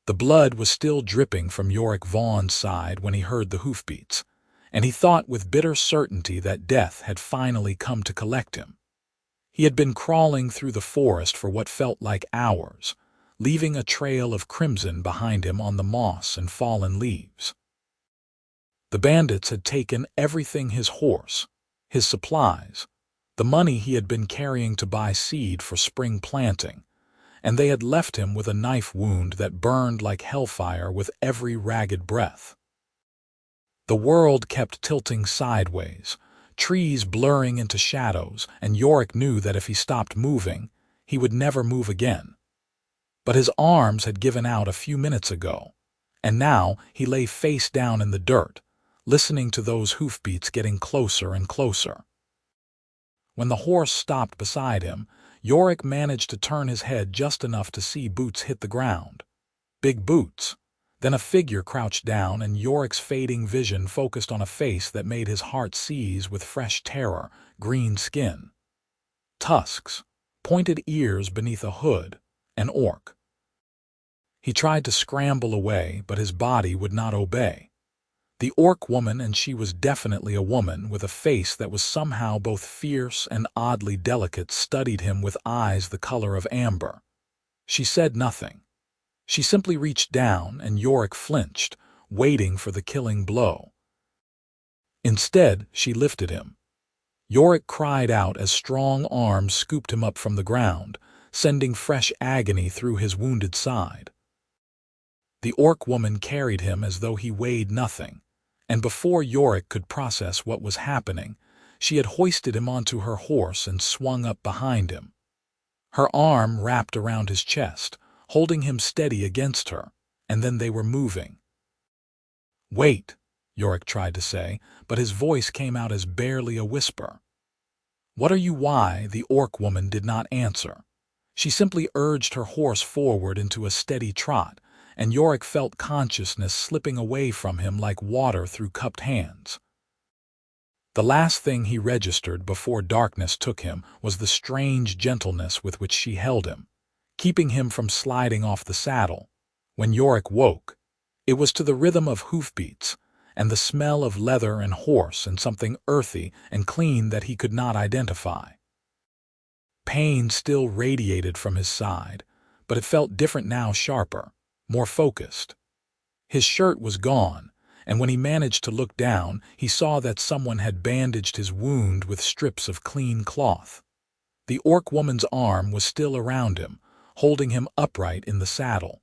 The blood was still dripping from Yorick Vaughn's side when he heard the hoofbeats, and he thought with bitter certainty that death had finally come to collect him. He had been crawling through the forest for what felt like hours, leaving a trail of crimson behind him on the moss and fallen leaves. The bandits had taken everything: his horse, his supplies, the money he had been carrying to buy seed for spring planting, and they had left him with a knife wound that burned like hellfire with every ragged breath. The world kept tilting sideways, trees blurring into shadows, and Yorick knew that if he stopped moving, he would never move again. But his arms had given out a few minutes ago, and now he lay face down in the dirt, listening to those hoofbeats getting closer and closer. When the horse stopped beside him, Yorick managed to turn his head just enough to see boots hit the ground. Big boots. Then a figure crouched down, and Yorick's fading vision focused on a face that made his heart seize with fresh terror: green skin, tusks, pointed ears beneath a hood, an orc. He tried to scramble away, but his body would not obey. The orc woman, and she was definitely a woman, with a face that was somehow both fierce and oddly delicate, studied him with eyes the color of amber. She said nothing. She simply reached down, and Yorick flinched, waiting for the killing blow. Instead, she lifted him. Yorick cried out as strong arms scooped him up from the ground, sending fresh agony through his wounded side. The orc woman carried him as though he weighed nothing, and before Yorick could process what was happening, she had hoisted him onto her horse and swung up behind him. Her arm wrapped around his chest, holding him steady against her, and then they were moving. "Wait," Yorick tried to say, but his voice came out as barely a whisper. "What are you?" Why? The orc woman did not answer. She simply urged her horse forward into a steady trot, and Yorick felt consciousness slipping away from him like water through cupped hands. The last thing he registered before darkness took him was the strange gentleness with which she held him, keeping him from sliding off the saddle. When Yorick woke, it was to the rhythm of hoofbeats and the smell of leather and horse and something earthy and clean that he could not identify. Pain still radiated from his side, but it felt different now, sharper, more focused. His shirt was gone, and when he managed to look down, he saw that someone had bandaged his wound with strips of clean cloth. The orc woman's arm was still around him, holding him upright in the saddle.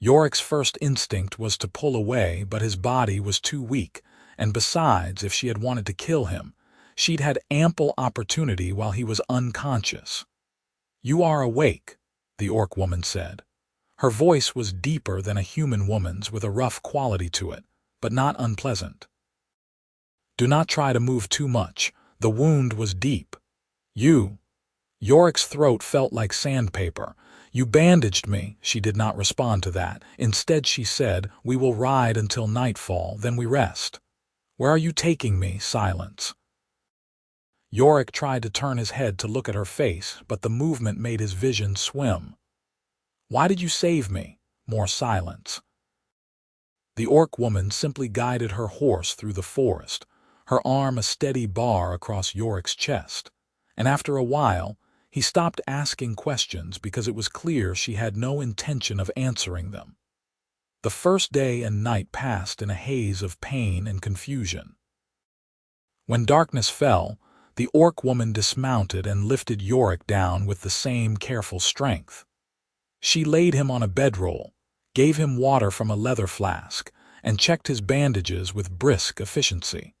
Yorick's first instinct was to pull away, but his body was too weak, and besides, if she had wanted to kill him, she'd had ample opportunity while he was unconscious. "You are awake," the orc woman said. Her voice was deeper than a human woman's, with a rough quality to it, but not unpleasant. "Do not try to move too much. The wound was deep. Yorick's throat felt like sandpaper. "You bandaged me." She did not respond to that. Instead, she said, "We will ride until nightfall, then we rest." "Where are you taking me?" Silence. Yorick tried to turn his head to look at her face, but the movement made his vision swim. "Why did you save me?" More silence. The orc woman simply guided her horse through the forest, her arm a steady bar across Yorick's chest, and after a while, he stopped asking questions because it was clear she had no intention of answering them. The first day and night passed in a haze of pain and confusion. When darkness fell, the orc woman dismounted and lifted Yorick down with the same careful strength. She laid him on a bedroll, gave him water from a leather flask, and checked his bandages with brisk efficiency.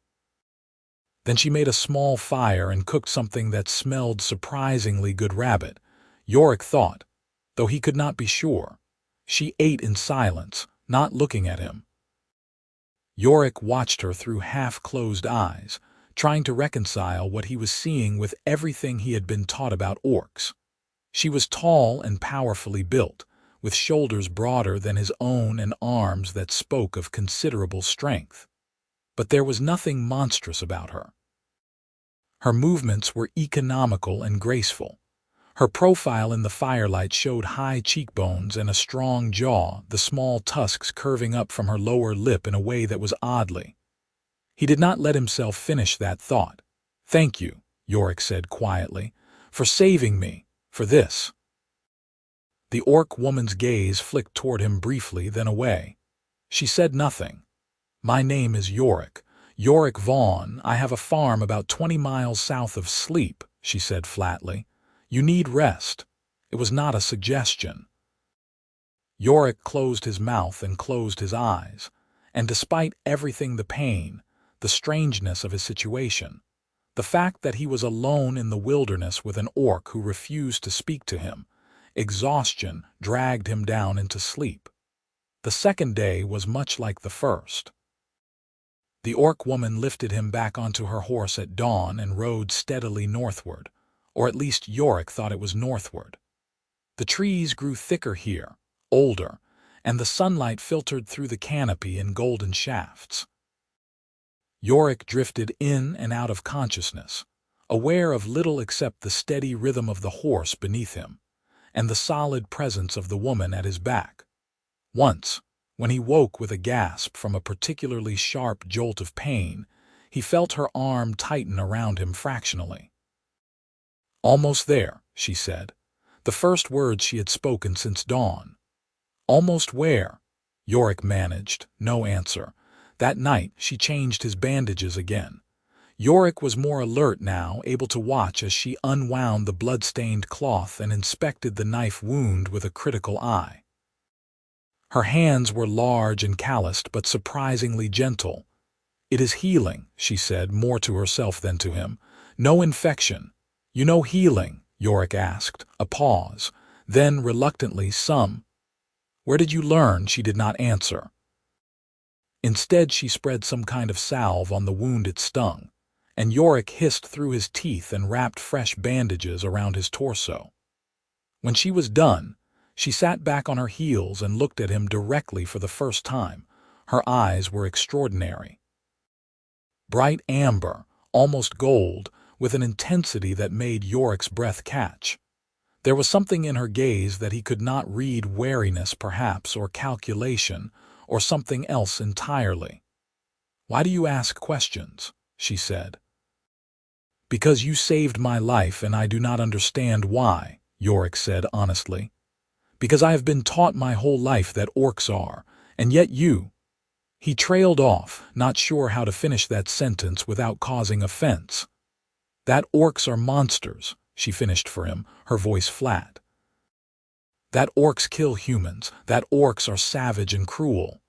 Then she made a small fire and cooked something that smelled surprisingly good: rabbit, Yorick thought, though he could not be sure. She ate in silence, not looking at him. Yorick watched her through half-closed eyes, trying to reconcile what he was seeing with everything he had been taught about orcs. She was tall and powerfully built, with shoulders broader than his own and arms that spoke of considerable strength. But there was nothing monstrous about her. Her movements were economical and graceful. Her profile in the firelight showed high cheekbones and a strong jaw, the small tusks curving up from her lower lip in a way that was oddly. He did not let himself finish that thought. "Thank you," Yorick said quietly, "for saving me, for this." The orc woman's gaze flicked toward him briefly, then away. She said nothing. "My name is Yorick. Yorick Vaughn. I have a farm about 20 miles south of Sleep," she said flatly. "You need rest." It was not a suggestion. Yorick closed his mouth and closed his eyes, and despite everything, the pain, the strangeness of his situation, the fact that he was alone in the wilderness with an orc who refused to speak to him, exhaustion dragged him down into sleep. The second day was much like the first. The orc woman lifted him back onto her horse at dawn and rode steadily northward, or at least Yorick thought it was northward. The trees grew thicker here, older, and the sunlight filtered through the canopy in golden shafts. Yorick drifted in and out of consciousness, aware of little except the steady rhythm of the horse beneath him, and the solid presence of the woman at his back. Once, when he woke with a gasp from a particularly sharp jolt of pain, he felt her arm tighten around him fractionally. "Almost there," she said, the first words she had spoken since dawn. "Almost where?" Yorick managed, no answer. That night she changed his bandages again. Yorick was more alert now, able to watch as she unwound the blood-stained cloth and inspected the knife wound with a critical eye. Her hands were large and calloused, but surprisingly gentle. "It is healing," she said, more to herself than to him. "No infection." "You know healing?" Yorick asked. A pause. Then, reluctantly, "Some." "Where did you learn?" She did not answer. Instead, she spread some kind of salve on the wound it stung, and Yorick hissed through his teeth and wrapped fresh bandages around his torso. When she was done, she sat back on her heels and looked at him directly for the first time. Her eyes were extraordinary. Bright amber, almost gold, with an intensity that made Yorick's breath catch. There was something in her gaze that he could not read, wariness perhaps, or calculation, or something else entirely. "Why do you ask questions?" she said. "Because you saved my life and I do not understand why," Yorick said honestly. "Because I have been taught my whole life that orcs are, and yet you—" He trailed off, not sure how to finish that sentence without causing offense. "That orcs are monsters," she finished for him, her voice flat. "That orcs kill humans, that orcs are savage and cruel."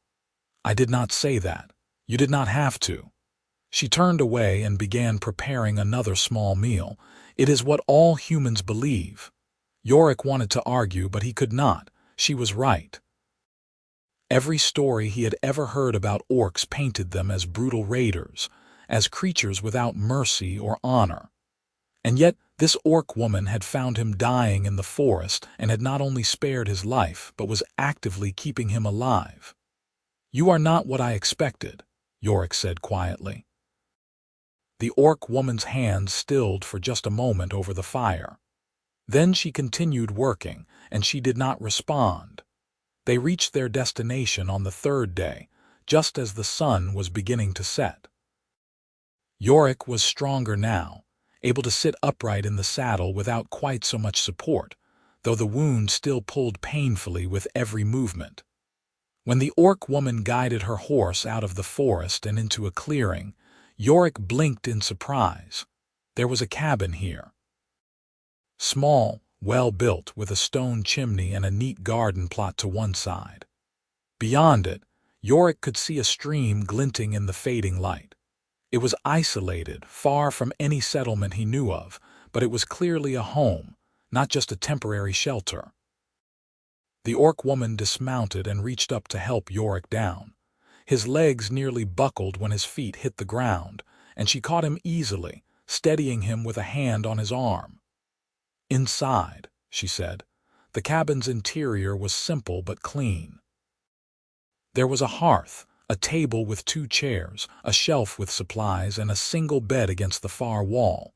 "I did not say that. You did not have to." She turned away and began preparing another small meal. "It is what all humans believe." Yorick wanted to argue, but he could not. She was right. Every story he had ever heard about orcs painted them as brutal raiders, as creatures without mercy or honor. And yet this orc woman had found him dying in the forest and had not only spared his life, but was actively keeping him alive. "You are not what I expected," Yorick said quietly. The orc woman's hands stilled for just a moment over the fire. Then she continued working, and she did not respond. They reached their destination on the third day, just as the sun was beginning to set. Yorick was stronger now, able to sit upright in the saddle without quite so much support, though the wound still pulled painfully with every movement. When the orc woman guided her horse out of the forest and into a clearing, Yorick blinked in surprise. There was a cabin here. Small, well-built, with a stone chimney and a neat garden plot to one side. Beyond it, Yorick could see a stream glinting in the fading light. It was isolated, far from any settlement he knew of, but it was clearly a home, not just a temporary shelter. The orc woman dismounted and reached up to help Yorick down. His legs nearly buckled when his feet hit the ground, and she caught him easily, steadying him with a hand on his arm. "Inside," she said. The cabin's interior was simple but clean. There was a hearth, a table with 2 chairs, a shelf with supplies, and a single bed against the far wall.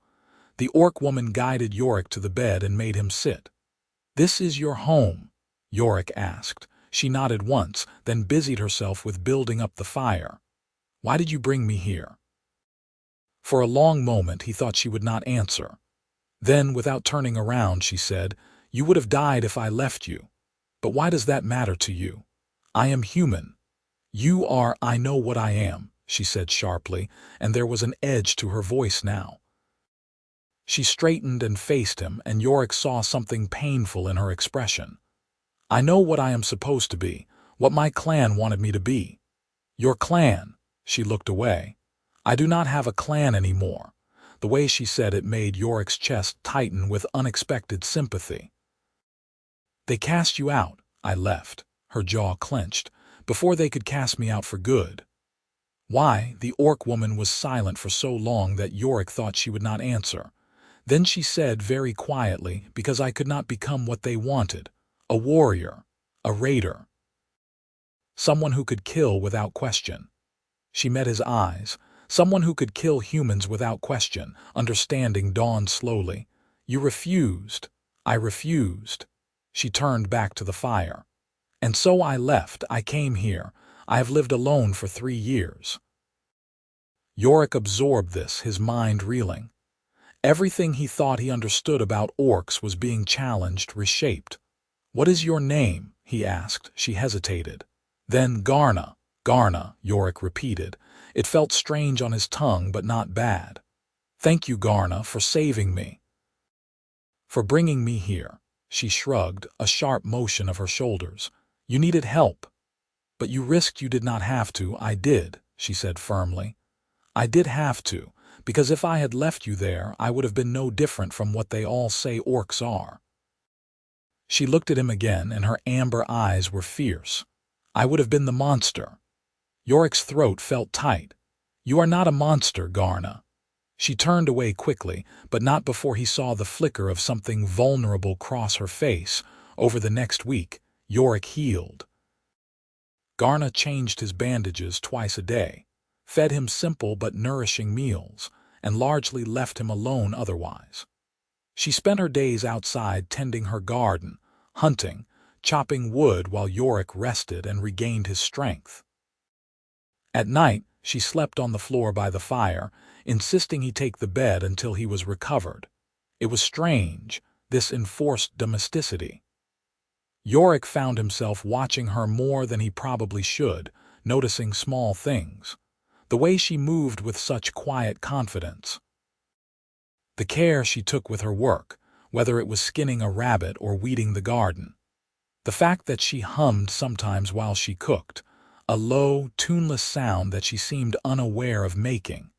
The orc woman guided Yorick to the bed and made him sit. "This is your home?" Yorick asked. She nodded once, then busied herself with building up the fire. "Why did you bring me here?" For a long moment he thought she would not answer. Then, without turning around, she said, "You would have died if I left you. But why does that matter to you? I am human. You are—" "I know what I am," she said sharply, and there was an edge to her voice now. She straightened and faced him, and Yorick saw something painful in her expression. "I know what I am supposed to be, what my clan wanted me to be." "Your clan?" She looked away. "I do not have a clan anymore." The way she said it made Yorick's chest tighten with unexpected sympathy. "They cast you out." "I left." Her jaw clenched. "Before they could cast me out for good." "Why?" The orc woman was silent for so long that Yorick thought she would not answer. Then she said very quietly, "Because I could not become what they wanted. A warrior. A raider. Someone who could kill without question." She met his eyes. "Someone who could kill humans without question." Understanding dawned slowly. "You refused." "I refused." She turned back to the fire. "And so I left. I came here. I have lived alone for 3 years." Yorick absorbed this, his mind reeling. Everything he thought he understood about orcs was being challenged, reshaped. "What is your name?" he asked. She hesitated. Then Garna. "Garna," Yorick repeated. It felt strange on his tongue, but not bad. "Thank you, Garna, for saving me." "For bringing me here." She shrugged, a sharp motion of her shoulders. "You needed help." "But you risked. You did not have to." "I did," she said firmly. "I did have to, because if I had left you there, I would have been no different from what they all say orcs are." She looked at him again, and her amber eyes were fierce. "I would have been the monster." Yorick's throat felt tight. "You are not a monster, Garna." She turned away quickly, but not before he saw the flicker of something vulnerable cross her face. Over the next week, Yorick healed. Garna changed his bandages twice a day, fed him simple but nourishing meals, and largely left him alone otherwise. She spent her days outside tending her garden, hunting, chopping wood while Yorick rested and regained his strength. At night, she slept on the floor by the fire, insisting he take the bed until he was recovered. It was strange, this enforced domesticity. Yorick found himself watching her more than he probably should, noticing small things. The way she moved with such quiet confidence. The care she took with her work, whether it was skinning a rabbit or weeding the garden. The fact that she hummed sometimes while she cooked, a low, tuneless sound that she seemed unaware of making.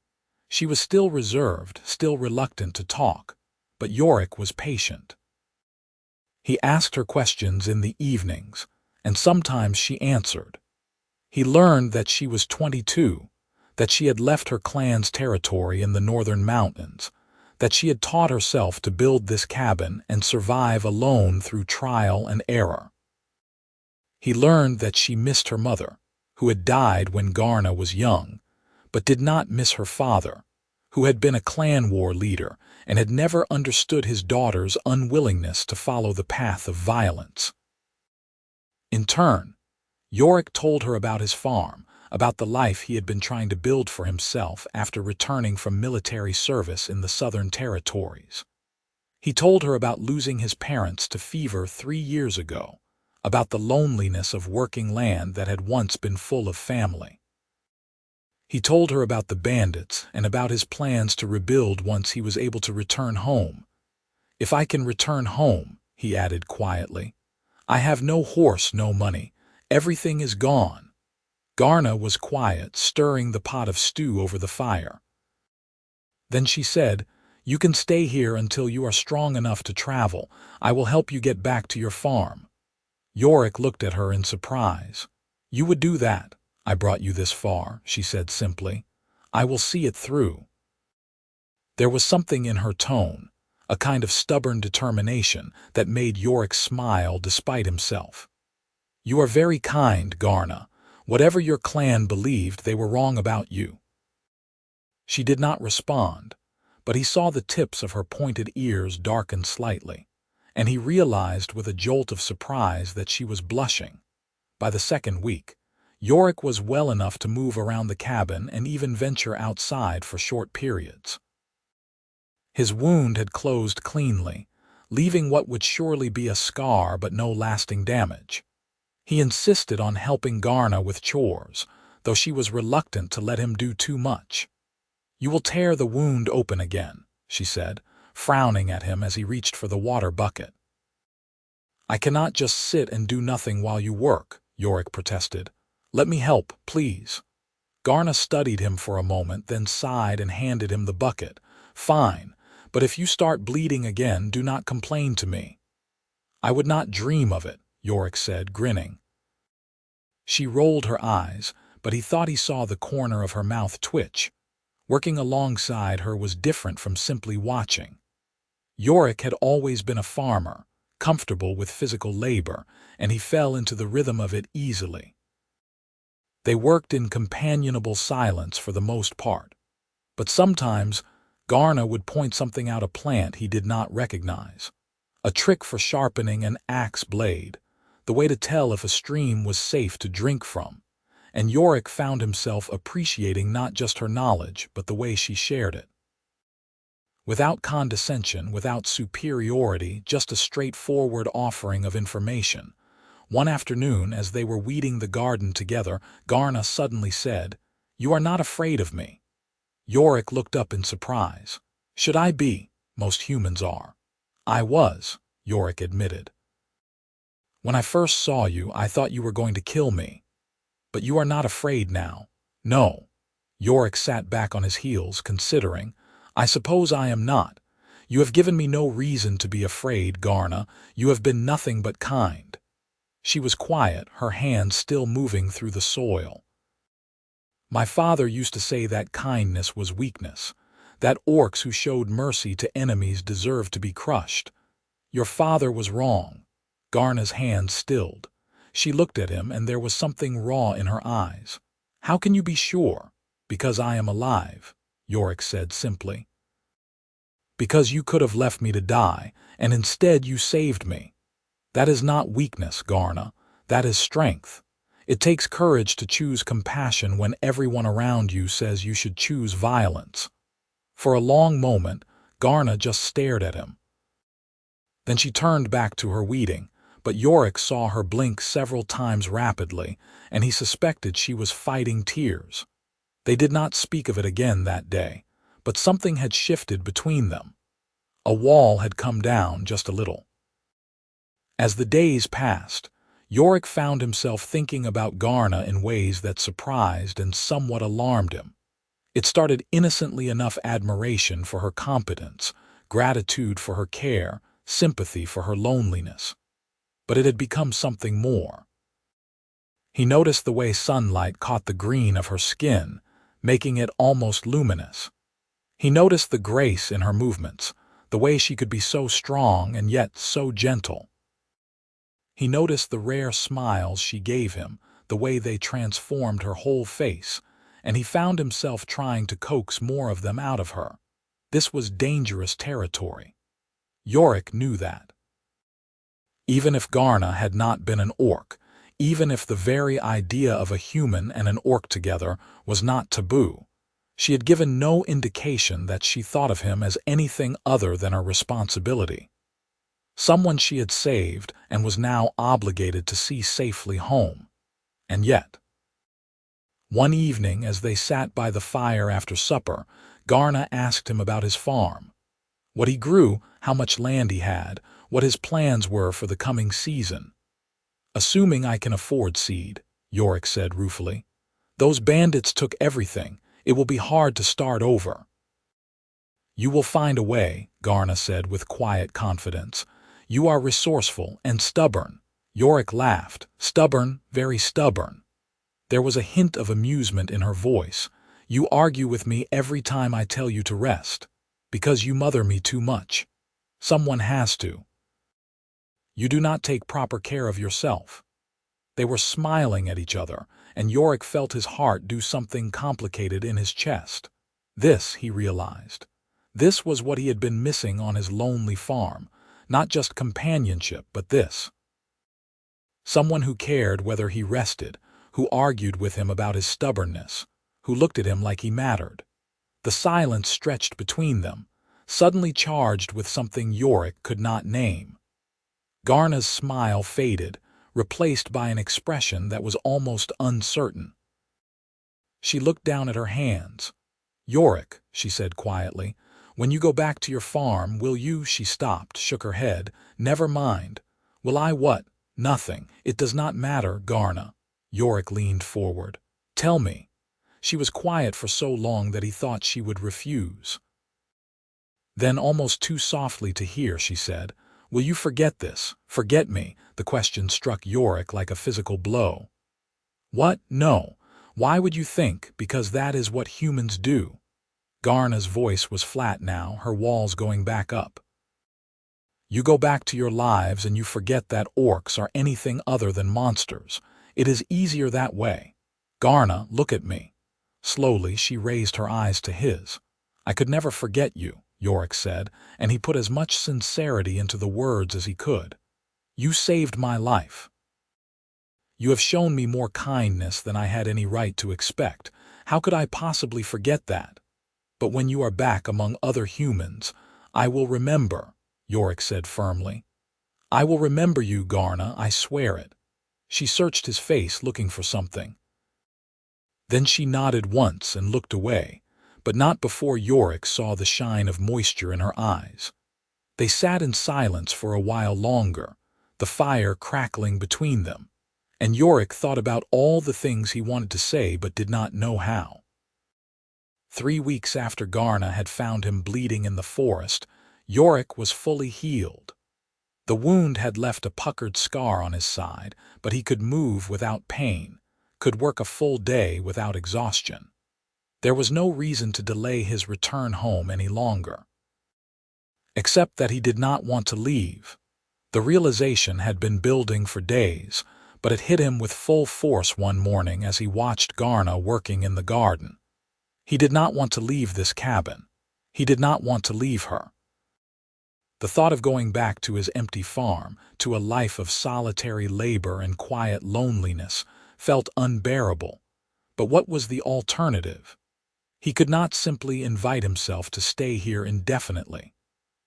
She was still reserved, still reluctant to talk, but Yorick was patient. He asked her questions in the evenings, and sometimes she answered. He learned that she was 22, that she had left her clan's territory in the northern mountains, that she had taught herself to build this cabin and survive alone through trial and error. He learned that she missed her mother, who had died when Garna was young, but did not miss her father, who had been a clan war leader and had never understood his daughter's unwillingness to follow the path of violence. In turn, Yorick told her about his farm, about the life he had been trying to build for himself after returning from military service in the Southern Territories. He told her about losing his parents to fever 3 years ago, about the loneliness of working land that had once been full of family. He told her about the bandits and about his plans to rebuild once he was able to return home. "If I can return home," he added quietly. "I have no horse, no money. Everything is gone." Garna was quiet, stirring the pot of stew over the fire. Then she said, "You can stay here until you are strong enough to travel. I will help you get back to your farm." Yorick looked at her in surprise. "You would do that? I brought you this far," she said simply. "I will see it through." There was something in her tone, a kind of stubborn determination, that made Yorick smile despite himself. "You are very kind, Garna. Whatever your clan believed, they were wrong about you." She did not respond, but he saw the tips of her pointed ears darken slightly, and he realized with a jolt of surprise that she was blushing. By the second week, Yorick was well enough to move around the cabin and even venture outside for short periods. His wound had closed cleanly, leaving what would surely be a scar but no lasting damage. He insisted on helping Garna with chores, though she was reluctant to let him do too much. "You will tear the wound open again," she said, frowning at him as he reached for the water bucket. "I cannot just sit and do nothing while you work," Yorick protested. "Let me help, please." Garna studied him for a moment, then sighed and handed him the bucket. "Fine, but if you start bleeding again, do not complain to me." "I would not dream of it," Yorick said, grinning. She rolled her eyes, but he thought he saw the corner of her mouth twitch. Working alongside her was different from simply watching. Yorick had always been a farmer, comfortable with physical labor, and he fell into the rhythm of it easily. They worked in companionable silence for the most part, but sometimes Garna would point something out a plant he did not recognize. A trick for sharpening an axe blade, the way to tell if a stream was safe to drink from, and Yorick found himself appreciating not just her knowledge but the way she shared it. Without condescension, without superiority, just a straightforward offering of information. One afternoon, as they were weeding the garden together, Garna suddenly said, "You are not afraid of me." Yorick looked up in surprise. "Should I be? Most humans are." "I was," Yorick admitted. "When I first saw you, I thought you were going to kill me. But you are not afraid now." "No." Yorick sat back on his heels, considering. "I suppose I am not. You have given me no reason to be afraid, Garna. You have been nothing but kind." She was quiet, her hands still moving through the soil. "My father used to say that kindness was weakness, that orcs who showed mercy to enemies deserved to be crushed. Your father was wrong." Garna's hands stilled. She looked at him, and there was something raw in her eyes. "How can you be sure?" "Because I am alive," Yorick said simply. "Because you could have left me to die, and instead you saved me. That is not weakness, Garna. That is strength. It takes courage to choose compassion when everyone around you says you should choose violence." For a long moment, Garna just stared at him. Then she turned back to her weeding, but Yorick saw her blink several times rapidly, and he suspected she was fighting tears. They did not speak of it again that day, but something had shifted between them. A wall had come down just a little. As the days passed, Yorick found himself thinking about Garna in ways that surprised and somewhat alarmed him. It started innocently enough: admiration for her competence, gratitude for her care, sympathy for her loneliness. But it had become something more. He noticed the way sunlight caught the green of her skin, making it almost luminous. He noticed the grace in her movements, the way she could be so strong and yet so gentle. He noticed the rare smiles she gave him, the way they transformed her whole face, and he found himself trying to coax more of them out of her. This was dangerous territory. Yorick knew that. Even if Garna had not been an orc, even if the very idea of a human and an orc together was not taboo, she had given no indication that she thought of him as anything other than a responsibility. Someone she had saved and was now obligated to see safely home. And yet, one evening as they sat by the fire after supper, Garna asked him about his farm. What he grew, how much land he had, what his plans were for the coming season. "Assuming I can afford seed," Yorick said ruefully. "Those bandits took everything. It will be hard to start over." "You will find a way," Garna said with quiet confidence. "You are resourceful and stubborn." Yorick laughed. "Stubborn, very stubborn." There was a hint of amusement in her voice. "You argue with me every time I tell you to rest. Because you mother me too much. Someone has to. You do not take proper care of yourself." They were smiling at each other, and Yorick felt his heart do something complicated in his chest. This, he realized, This was what he had been missing on his lonely farm, not just companionship, but this. Someone who cared whether he rested, who argued with him about his stubbornness, who looked at him like he mattered. The silence stretched between them, suddenly charged with something Yorick could not name. Garna's smile faded, replaced by an expression that was almost uncertain. She looked down at her hands. "Yorick," she said quietly, "when you go back to your farm, will you—" She stopped, shook her head. "Never mind. Will I what? Nothing. It does not matter, Garna." Yorick leaned forward. "Tell me." She was quiet for so long that he thought she would refuse. Then, almost too softly to hear, she said, "Will you forget this? Forget me?" The question struck Yorick like a physical blow. "What? No. Why would you think? Because that is what humans do." Garna's voice was flat now, her walls going back up. "You go back to your lives and you forget that orcs are anything other than monsters. It is easier that way. Garna, look at me." Slowly, she raised her eyes to his. "I could never forget you," Yorick said, and he put as much sincerity into the words as he could. "You saved my life. You have shown me more kindness than I had any right to expect. How could I possibly forget that? But when you are back among other humans, I will remember," Yorick said firmly. "I will remember you, Garna, I swear it." She searched his face, looking for something. Then she nodded once and looked away, but not before Yorick saw the shine of moisture in her eyes. They sat in silence for a while longer, the fire crackling between them, and Yorick thought about all the things he wanted to say but did not know how. 3 weeks after Garna had found him bleeding in the forest, Yorick was fully healed. The wound had left a puckered scar on his side, but he could move without pain, could work a full day without exhaustion. There was no reason to delay his return home any longer. Except that he did not want to leave. The realization had been building for days, but it hit him with full force one morning as he watched Garna working in the garden. He did not want to leave this cabin. He did not want to leave her. The thought of going back to his empty farm, to a life of solitary labor and quiet loneliness, felt unbearable. But what was the alternative? He could not simply invite himself to stay here indefinitely.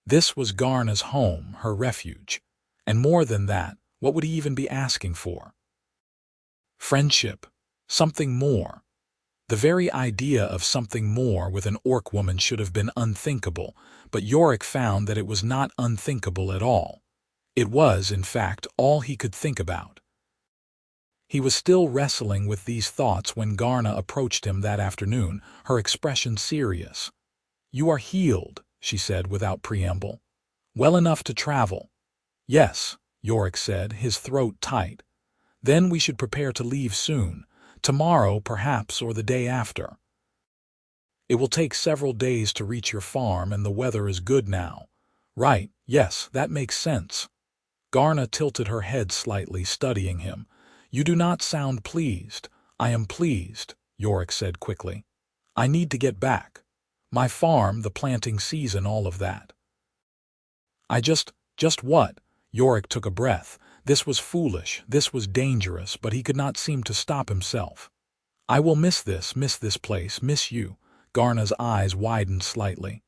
This was Garna's home, her refuge. And more than that, what would he even be asking for? Friendship. Something more. The very idea of something more with an orc woman should have been unthinkable, but Yorick found that it was not unthinkable at all. It was, in fact, all he could think about. He was still wrestling with these thoughts when Garna approached him that afternoon, her expression serious. "You are healed," she said without preamble. "Well enough to travel." "Yes," Yorick said, his throat tight. "Then we should prepare to leave soon. Tomorrow, perhaps, or the day after. It will take several days to reach your farm, and the weather is good now." "Right, yes, that makes sense." Garna tilted her head slightly, studying him. "You do not sound pleased." "I am pleased," Yorick said quickly. "I need to get back. My farm, the planting season, all of that." "I just what?" Yorick took a breath. This was foolish, this was dangerous, but he could not seem to stop himself. "I will miss this place, miss you." Garna's eyes widened slightly.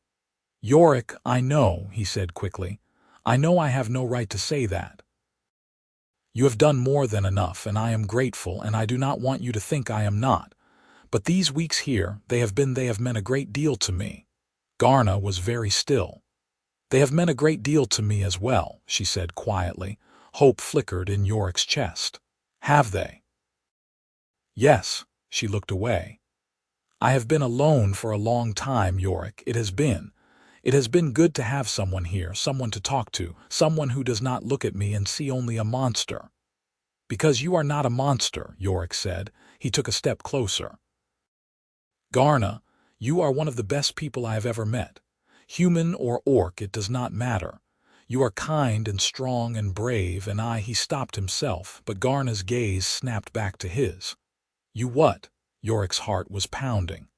"Yorick, I know," he said quickly. "I know I have no right to say that. You have done more than enough, and I am grateful, and I do not want you to think I am not. But these weeks here, they have meant a great deal to me." Garna was very still. "They have meant a great deal to me as well," she said quietly. Hope flickered in Yorick's chest. "Have they?" "Yes." She looked away. "I have been alone for a long time, Yorick. It has been good to have someone here, someone to talk to, someone who does not look at me and see only a monster." "Because you are not a monster," Yorick said. He took a step closer. "Garna, you are one of the best people I have ever met. Human or orc, it does not matter. You are kind and strong and brave, and He stopped himself, but Garna's gaze snapped back to his. "You what?" Yorick's heart was pounding.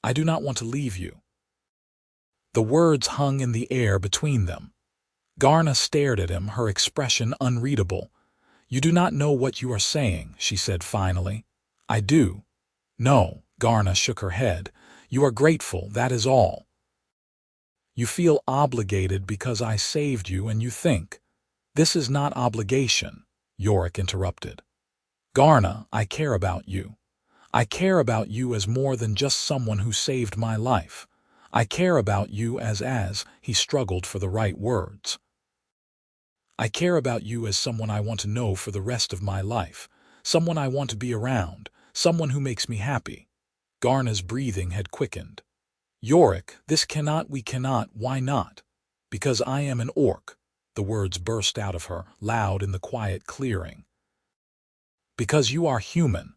"I do not want to leave you." The words hung in the air between them. Garna stared at him, her expression unreadable. "You do not know what you are saying," she said finally. "I do." "No," Garna shook her head. "You are grateful, that is all. You feel obligated because I saved you and you think—" "This is not obligation," Yorick interrupted. "Garna, I care about you. I care about you as more than just someone who saved my life. I care about you as he struggled for the right words. I care about you as someone I want to know for the rest of my life, someone I want to be around, someone who makes me happy." Garna's breathing had quickened. "Yorick, we cannot, why not?" "Because I am an orc," the words burst out of her, loud in the quiet clearing. "Because you are human.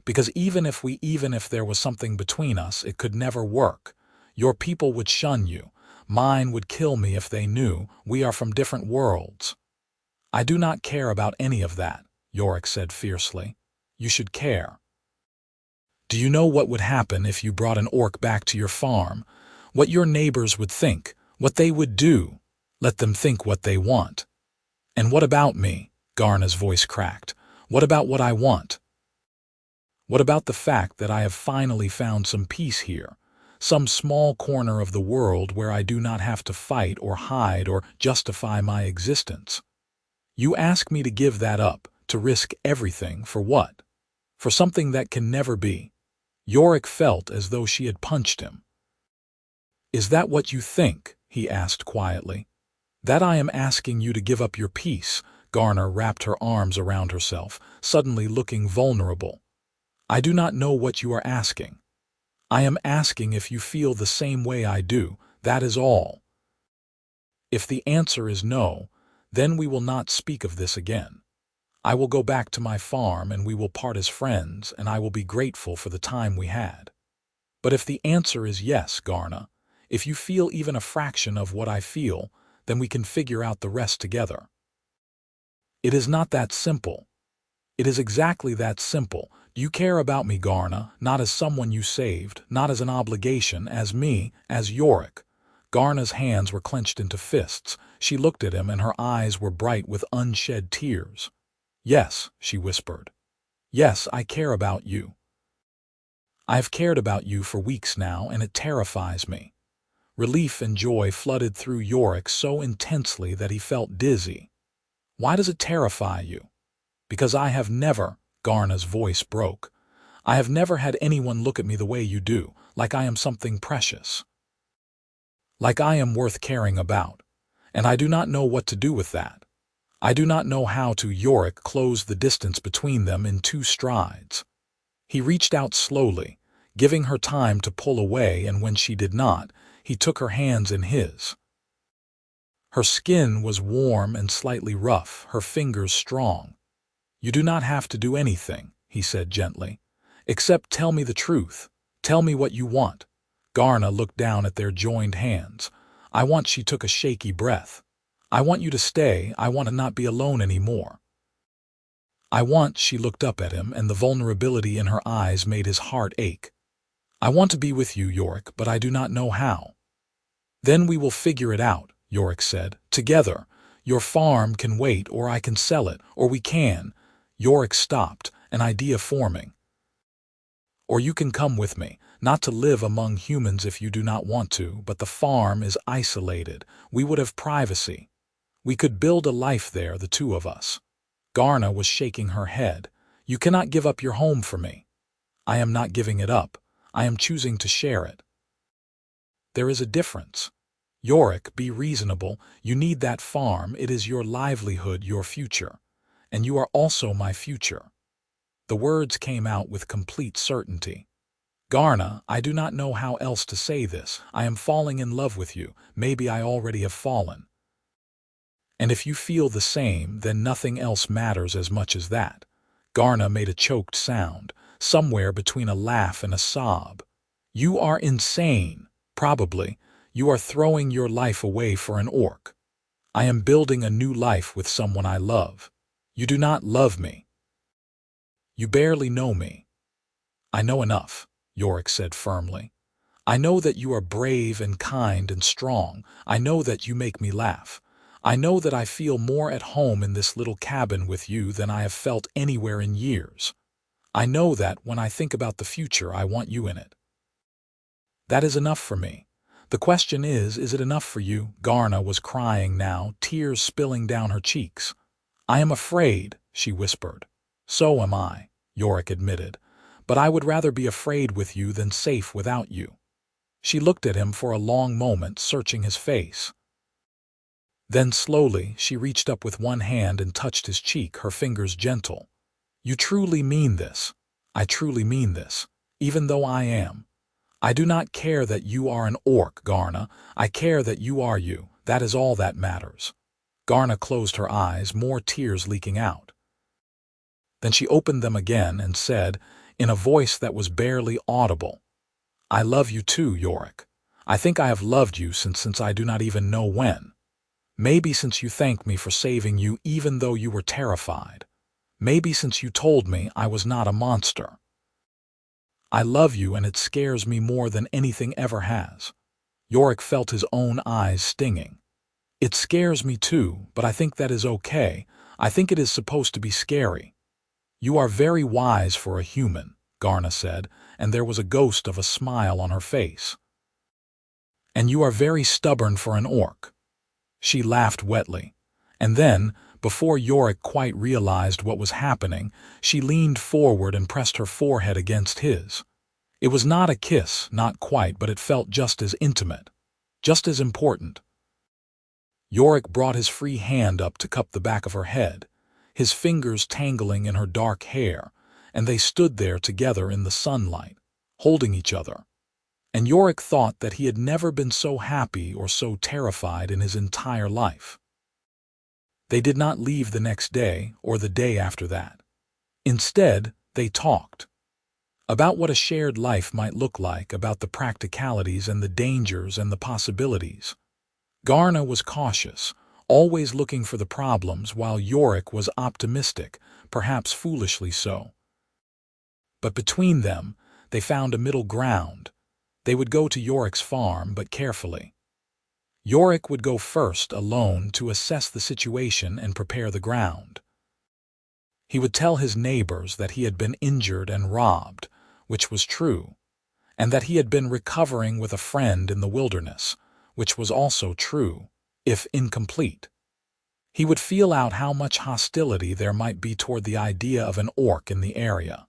Because even if there was something between us, it could never work. Your people would shun you. Mine would kill me if they knew. We are from different worlds." "I do not care about any of that," Yorick said fiercely. "You should care. Do you know what would happen if you brought an orc back to your farm? What your neighbors would think, what they would do? Let them think what they want." "And what about me?" Garna's voice cracked. "What about what I want? What about the fact that I have finally found some peace here? Some small corner of the world where I do not have to fight or hide or justify my existence? You ask me to give that up, to risk everything, for what? For something that can never be." Yorick felt as though she had punched him. "Is that what you think?" he asked quietly. "That I am asking you to give up your peace?" Garna wrapped her arms around herself, suddenly looking vulnerable. "I do not know what you are asking. I am asking if you feel the same way I do, that is all. If the answer is no, then we will not speak of this again. I will go back to my farm and we will part as friends, and I will be grateful for the time we had. But if the answer is yes, Garna, if you feel even a fraction of what I feel, then we can figure out the rest together." "It is not that simple." "It is exactly that simple. You care about me, Garna, not as someone you saved, not as an obligation, as me, as Yorick." Garna's hands were clenched into fists. She looked at him and her eyes were bright with unshed tears. "Yes," she whispered. "Yes, I care about you. I have cared about you for weeks now, and it terrifies me." Relief and joy flooded through Yorick so intensely that he felt dizzy. "Why does it terrify you?" "Because I have never," Garna's voice broke, "I have never had anyone look at me the way you do, like I am something precious. Like I am worth caring about. And I do not know what to do with that. I do not know how to." Yorick closed the distance between them in 2 strides. He reached out slowly, giving her time to pull away, and when she did not, he took her hands in his. Her skin was warm and slightly rough, her fingers strong. "You do not have to do anything," he said gently. "Except tell me the truth. Tell me what you want." Garna looked down at their joined hands. "I want," she took a shaky breath. "I want you to stay. I want to not be alone anymore. I want," she looked up at him, and the vulnerability in her eyes made his heart ache. "I want to be with you, Yorick, but I do not know how." "Then we will figure it out," Yorick said. "Together. Your farm can wait, or I can sell it, or we can—" Yorick stopped, an idea forming. "Or you can come with me, not to live among humans if you do not want to, but the farm is isolated. We would have privacy. We could build a life there, the two of us." Garna was shaking her head. "You cannot give up your home for me." "I am not giving it up. I am choosing to share it." "There is a difference. Yorick, be reasonable. You need that farm. It is your livelihood, your future. And you are also my future." The words came out with complete certainty. "Garna, I do not know how else to say this. I am falling in love with you. Maybe I already have fallen. And if you feel the same, then nothing else matters as much as that." Garna made a choked sound, somewhere between a laugh and a sob. "You are insane. Probably. You are throwing your life away for an orc. I am building a new life with someone I love. You do not love me. You barely know me." "I know enough," Yorick said firmly. I know that you are brave and kind and strong. I know that you make me laugh. I know that I feel more at home in this little cabin with you than I have felt anywhere in years. I know that when I think about the future, I want you in it. That is enough for me. The question is it enough for you? Garna was crying now, tears spilling down her cheeks. I am afraid, she whispered. So am I, Yorick admitted. But I would rather be afraid with you than safe without you. She looked at him for a long moment, searching his face. Then slowly she reached up with one hand and touched his cheek, her fingers gentle. You truly mean this. I truly mean this, even though I am. I do not care that you are an orc, Garna. I care that you are you. That is all that matters. Garna closed her eyes, more tears leaking out. Then she opened them again and said, in a voice that was barely audible, I love you too, Yorick. I think I have loved you since I do not even know when. Maybe since you thanked me for saving you even though you were terrified. Maybe since you told me I was not a monster. I love you, and it scares me more than anything ever has. Yorick felt his own eyes stinging. It scares me too, but I think that is okay. I think it is supposed to be scary. You are very wise for a human, Garna said, and there was a ghost of a smile on her face. And you are very stubborn for an orc. She laughed wetly. And then, before Yorick quite realized what was happening, she leaned forward and pressed her forehead against his. It was not a kiss, not quite, but it felt just as intimate, just as important. Yorick brought his free hand up to cup the back of her head, his fingers tangling in her dark hair, and they stood there together in the sunlight, holding each other. And Yorick thought that he had never been so happy or so terrified in his entire life. They did not leave the next day or the day after that. Instead, they talked about what a shared life might look like, about the practicalities and the dangers and the possibilities. Garna was cautious, always looking for the problems, while Yorick was optimistic, perhaps foolishly so. But between them, they found a middle ground. They would go to Yorick's farm, but carefully. Yorick would go first, alone, to assess the situation and prepare the ground. He would tell his neighbors that he had been injured and robbed, which was true, and that he had been recovering with a friend in the wilderness, which was also true, if incomplete. He would feel out how much hostility there might be toward the idea of an orc in the area.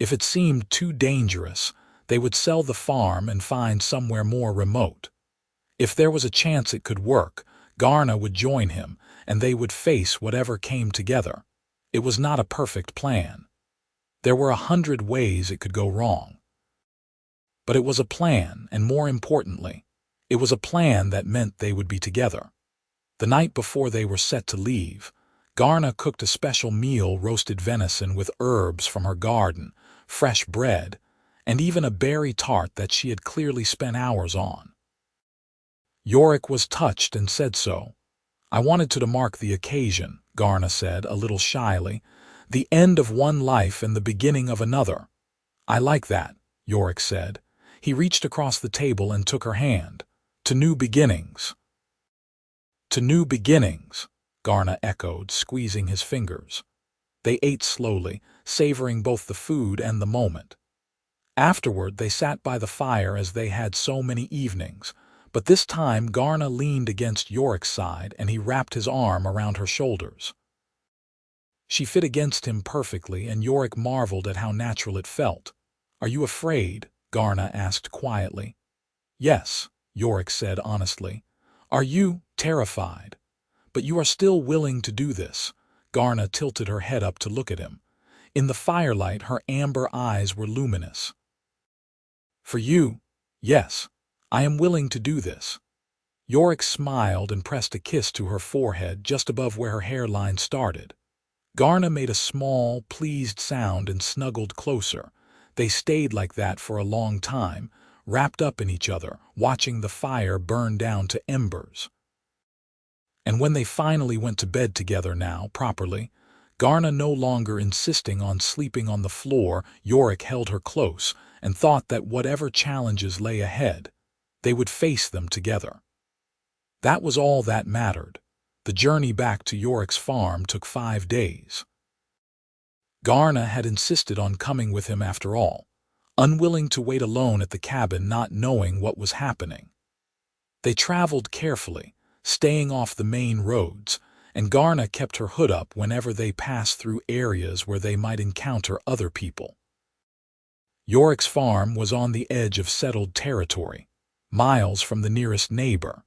If it seemed too dangerous, they would sell the farm and find somewhere more remote. If there was a chance it could work, Garna would join him, and they would face whatever came together. It was not a perfect plan. There were 100 ways it could go wrong. But it was a plan, and more importantly, it was a plan that meant they would be together. The night before they were set to leave, Garna cooked a special meal, roasted venison with herbs from her garden, fresh bread, and even a berry tart that she had clearly spent hours on. Yorick was touched and said so. I wanted to mark the occasion, Garna said, a little shyly, the end of one life and the beginning of another. I like that, Yorick said. He reached across the table and took her hand. To new beginnings. To new beginnings, Garna echoed, squeezing his fingers. They ate slowly, savoring both the food and the moment. Afterward, they sat by the fire as they had so many evenings, but this time Garna leaned against Yorick's side and he wrapped his arm around her shoulders. She fit against him perfectly, and Yorick marveled at how natural it felt. Are you afraid? Garna asked quietly. Yes, Yorick said honestly. Are you terrified? But you are still willing to do this. Garna tilted her head up to look at him. In the firelight, her amber eyes were luminous. For you, yes, I am willing to do this. Yorick smiled and pressed a kiss to her forehead just above where her hairline started. Garna made a small, pleased sound and snuggled closer. They stayed like that for a long time, wrapped up in each other, watching the fire burn down to embers. And when they finally went to bed together now, properly, Garna no longer insisting on sleeping on the floor, Yorick held her close and thought that whatever challenges lay ahead, they would face them together. That was all that mattered. The journey back to Yorick's farm took 5 days. Garna had insisted on coming with him after all, unwilling to wait alone at the cabin not knowing what was happening. They traveled carefully, staying off the main roads, and Garna kept her hood up whenever they passed through areas where they might encounter other people. Yorick's farm was on the edge of settled territory, miles from the nearest neighbor.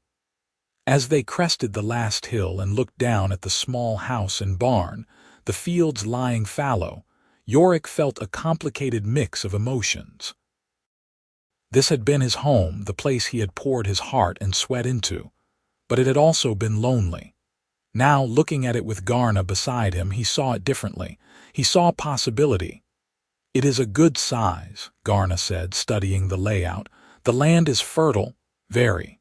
As they crested the last hill and looked down at the small house and barn, the fields lying fallow, Yorick felt a complicated mix of emotions. This had been his home, the place he had poured his heart and sweat into, but it had also been lonely. Now, looking at it with Garna beside him, he saw it differently. He saw possibility. "It is a good size," Garna said, studying the layout. "The land is fertile, very.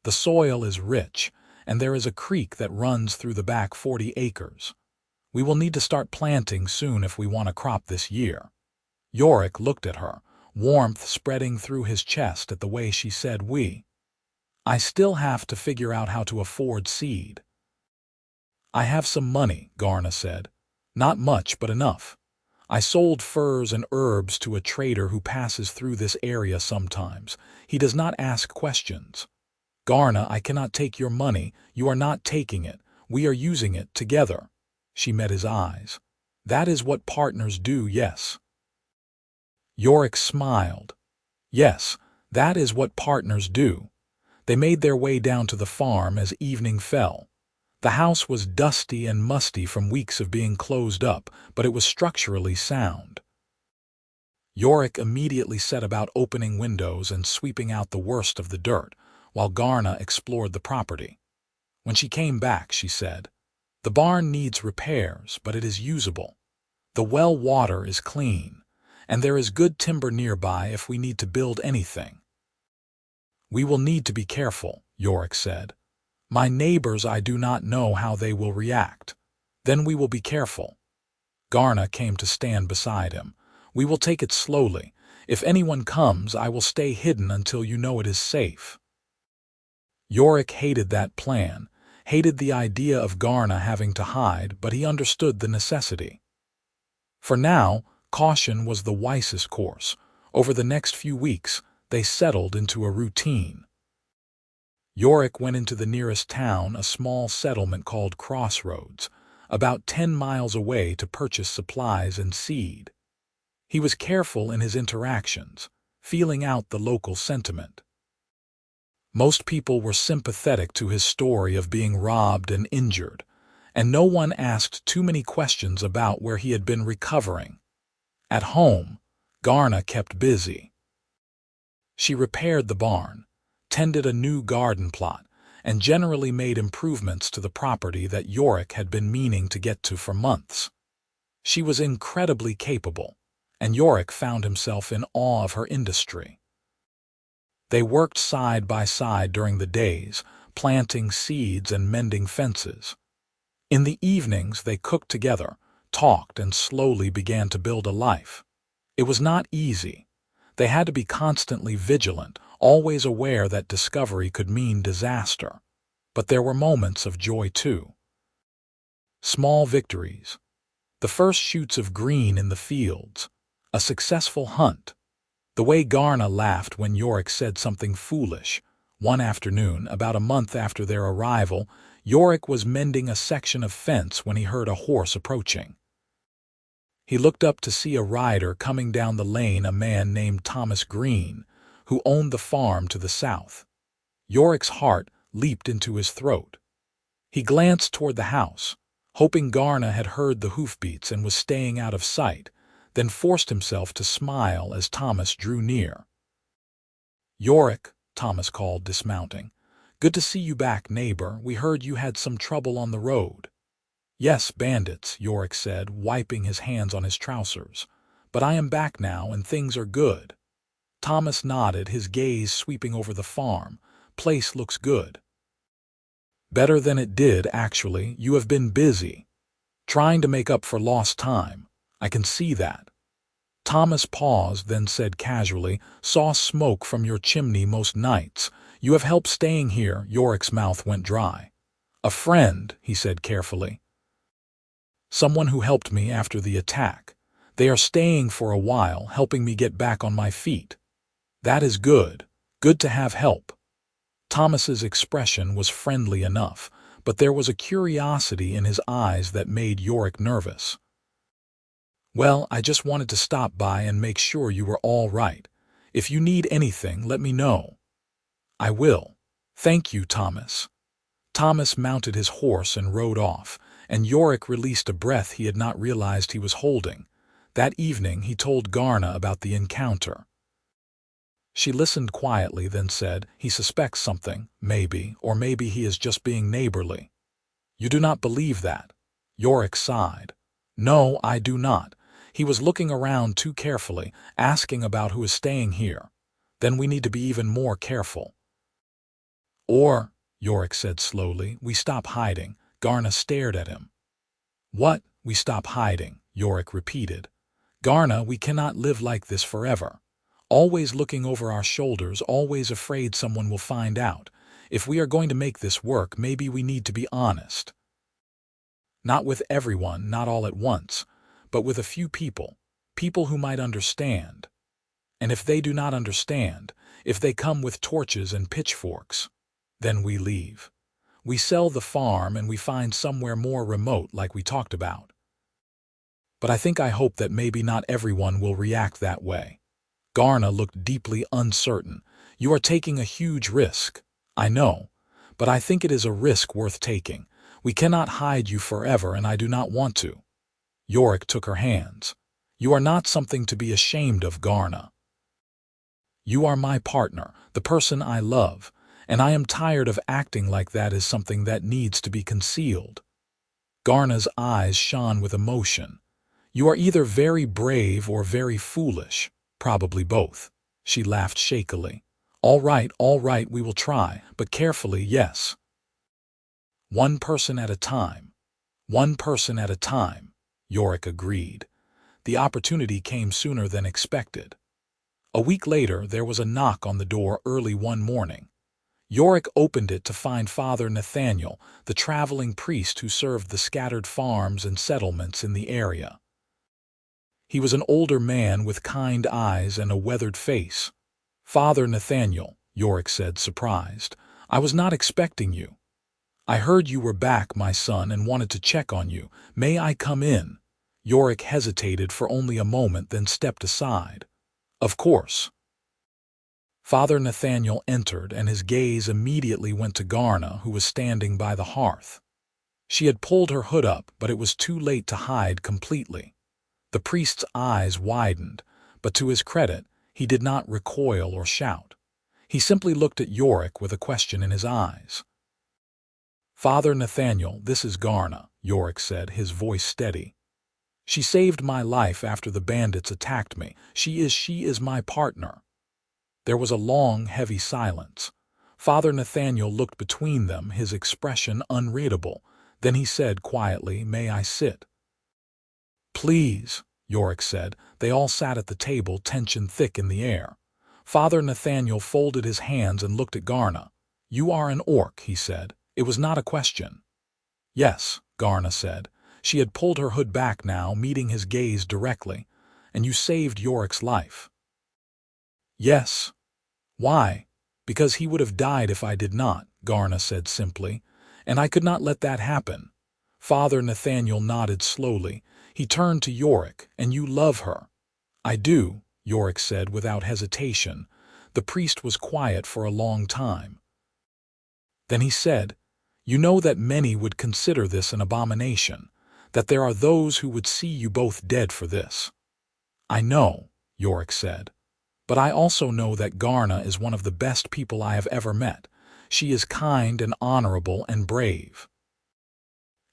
The soil is rich, and there is a creek that runs through the back 40 acres. We will need to start planting soon if we want a crop this year." Yorick looked at her, warmth spreading through his chest at the way she said "we." "I still have to figure out how to afford seed." "I have some money," Garna said. "Not much, but enough. I sold furs and herbs to a trader who passes through this area sometimes. He does not ask questions." "Garna, I cannot take your money. You are not taking it. We are using it together." She met his eyes. "That is what partners do, yes." Yorick smiled. "Yes, that is what partners do." They made their way down to the farm as evening fell. The house was dusty and musty from weeks of being closed up, but it was structurally sound. Yorick immediately set about opening windows and sweeping out the worst of the dirt, while Garna explored the property. When she came back, she said, "The barn needs repairs, but it is usable. The well water is clean, and there is good timber nearby if we need to build anything." "We will need to be careful," Yorick said. "My neighbors, I do not know how they will react. Then we will be careful." Garna came to stand beside him. "We will take it slowly. If anyone comes, I will stay hidden until you know it is safe." Yorick hated that plan, hated the idea of Garna having to hide, but he understood the necessity. For now, caution was the wisest course. Over the next few weeks, they settled into a routine. Yorick went into the nearest town, a small settlement called Crossroads, about 10 miles away, to purchase supplies and seed. He was careful in his interactions, feeling out the local sentiment. Most people were sympathetic to his story of being robbed and injured, and no one asked too many questions about where he had been recovering. At home, Garna kept busy. She repaired the barn, tended a new garden plot, and generally made improvements to the property that Yorick had been meaning to get to for months. She was incredibly capable, and Yorick found himself in awe of her industry. They worked side by side during the days, planting seeds and mending fences. In the evenings, they cooked together, talked, and slowly began to build a life. It was not easy. They had to be constantly vigilant, always aware that discovery could mean disaster. But there were moments of joy too. Small victories. The first shoots of green in the fields. A successful hunt. The way Garna laughed when Yorick said something foolish. One afternoon, about a month after their arrival, Yorick was mending a section of fence when he heard a horse approaching. He looked up to see a rider coming down the lane, a man named Thomas Green, who owned the farm to the south. Yorick's heart leaped into his throat. He glanced toward the house, hoping Garna had heard the hoofbeats and was staying out of sight, then forced himself to smile as Thomas drew near. "Yorick," Thomas called, dismounting. "Good to see you back, neighbor. We heard you had some trouble on the road." "Yes, bandits," Yorick said, wiping his hands on his trousers. "But I am back now, and things are good." Thomas nodded, his gaze sweeping over the farm. "Place looks good." "Better than it did, actually. You have been busy." Trying to make up for lost time. I can see that. Thomas paused, then said casually, "Saw smoke from your chimney most nights. You have help staying here." Yorick's mouth went dry. "A friend," he said carefully. "Someone who helped me after the attack. They are staying for a while, helping me get back on my feet." "That is good. Good to have help." Thomas's expression was friendly enough, but there was a curiosity in his eyes that made Yorick nervous. "Well, I just wanted to stop by and make sure you were all right. If you need anything, let me know." "I will. Thank you, Thomas." Thomas mounted his horse and rode off, and Yorick released a breath he had not realized he was holding. That evening he told Garna about the encounter. She listened quietly, then said, "He suspects something, maybe, or maybe he is just being neighborly." "You do not believe that?" Yorick sighed. "No, I do not. He was looking around too carefully, asking about who is staying here. Then we need to be even more careful." "Or," Yorick said slowly, "we stop hiding." Garna stared at him. "What? We stop hiding?" Yorick repeated. "Garna, we cannot live like this forever. Always looking over our shoulders, always afraid someone will find out. If we are going to make this work, maybe we need to be honest. Not with everyone, not all at once, but with a few people, people who might understand. And if they do not understand, if they come with torches and pitchforks, then we leave. We sell the farm and we find somewhere more remote like we talked about. But I hope that maybe not everyone will react that way." Garna looked deeply uncertain. "You are taking a huge risk. I know, but I think it is a risk worth taking. We cannot hide you forever, and I do not want to." Yorick took her hands. "You are not something to be ashamed of, Garna. You are my partner, the person I love, and I am tired of acting like that is something that needs to be concealed." Garna's eyes shone with emotion. "You are either very brave or very foolish. Probably both." She laughed shakily. All right, we will try, but carefully, yes. One person at a time. One person at a time," Yorick agreed. The opportunity came sooner than expected. A week later, there was a knock on the door early one morning. Yorick opened it to find Father Nathaniel, the traveling priest who served the scattered farms and settlements in the area. He was an older man with kind eyes and a weathered face. "Father Nathaniel," Yorick said, surprised, "I was not expecting you. I heard you were back, my son, and wanted to check on you. May I come in?" Yorick hesitated for only a moment, then stepped aside. "Of course." Father Nathaniel entered, and his gaze immediately went to Garna, who was standing by the hearth. She had pulled her hood up, but it was too late to hide completely. The priest's eyes widened, but to his credit, he did not recoil or shout. He simply looked at Yorick with a question in his eyes. "Father Nathaniel, this is Garna," Yorick said, his voice steady. "She saved my life after the bandits attacked me. She is my partner." There was a long, heavy silence. Father Nathaniel looked between them, his expression unreadable. Then he said quietly, "May I sit?" "Please," Yorick said. They all sat at the table, tension thick in the air. Father Nathaniel folded his hands and looked at Garna. "You are an orc," he said. It was not a question. "Yes," Garna said. She had pulled her hood back now, meeting his gaze directly. "And you saved Yorick's life." "Yes." "Why?" "Because he would have died if I did not," Garna said simply. "And I could not let that happen." Father Nathaniel nodded slowly. He turned to Yorick. "And you love her?" "I do," Yorick said without hesitation. The priest was quiet for a long time. Then he said, "You know that many would consider this an abomination, that there are those who would see you both dead for this." "I know," Yorick said. "But I also know that Garna is one of the best people I have ever met. She is kind and honorable and brave.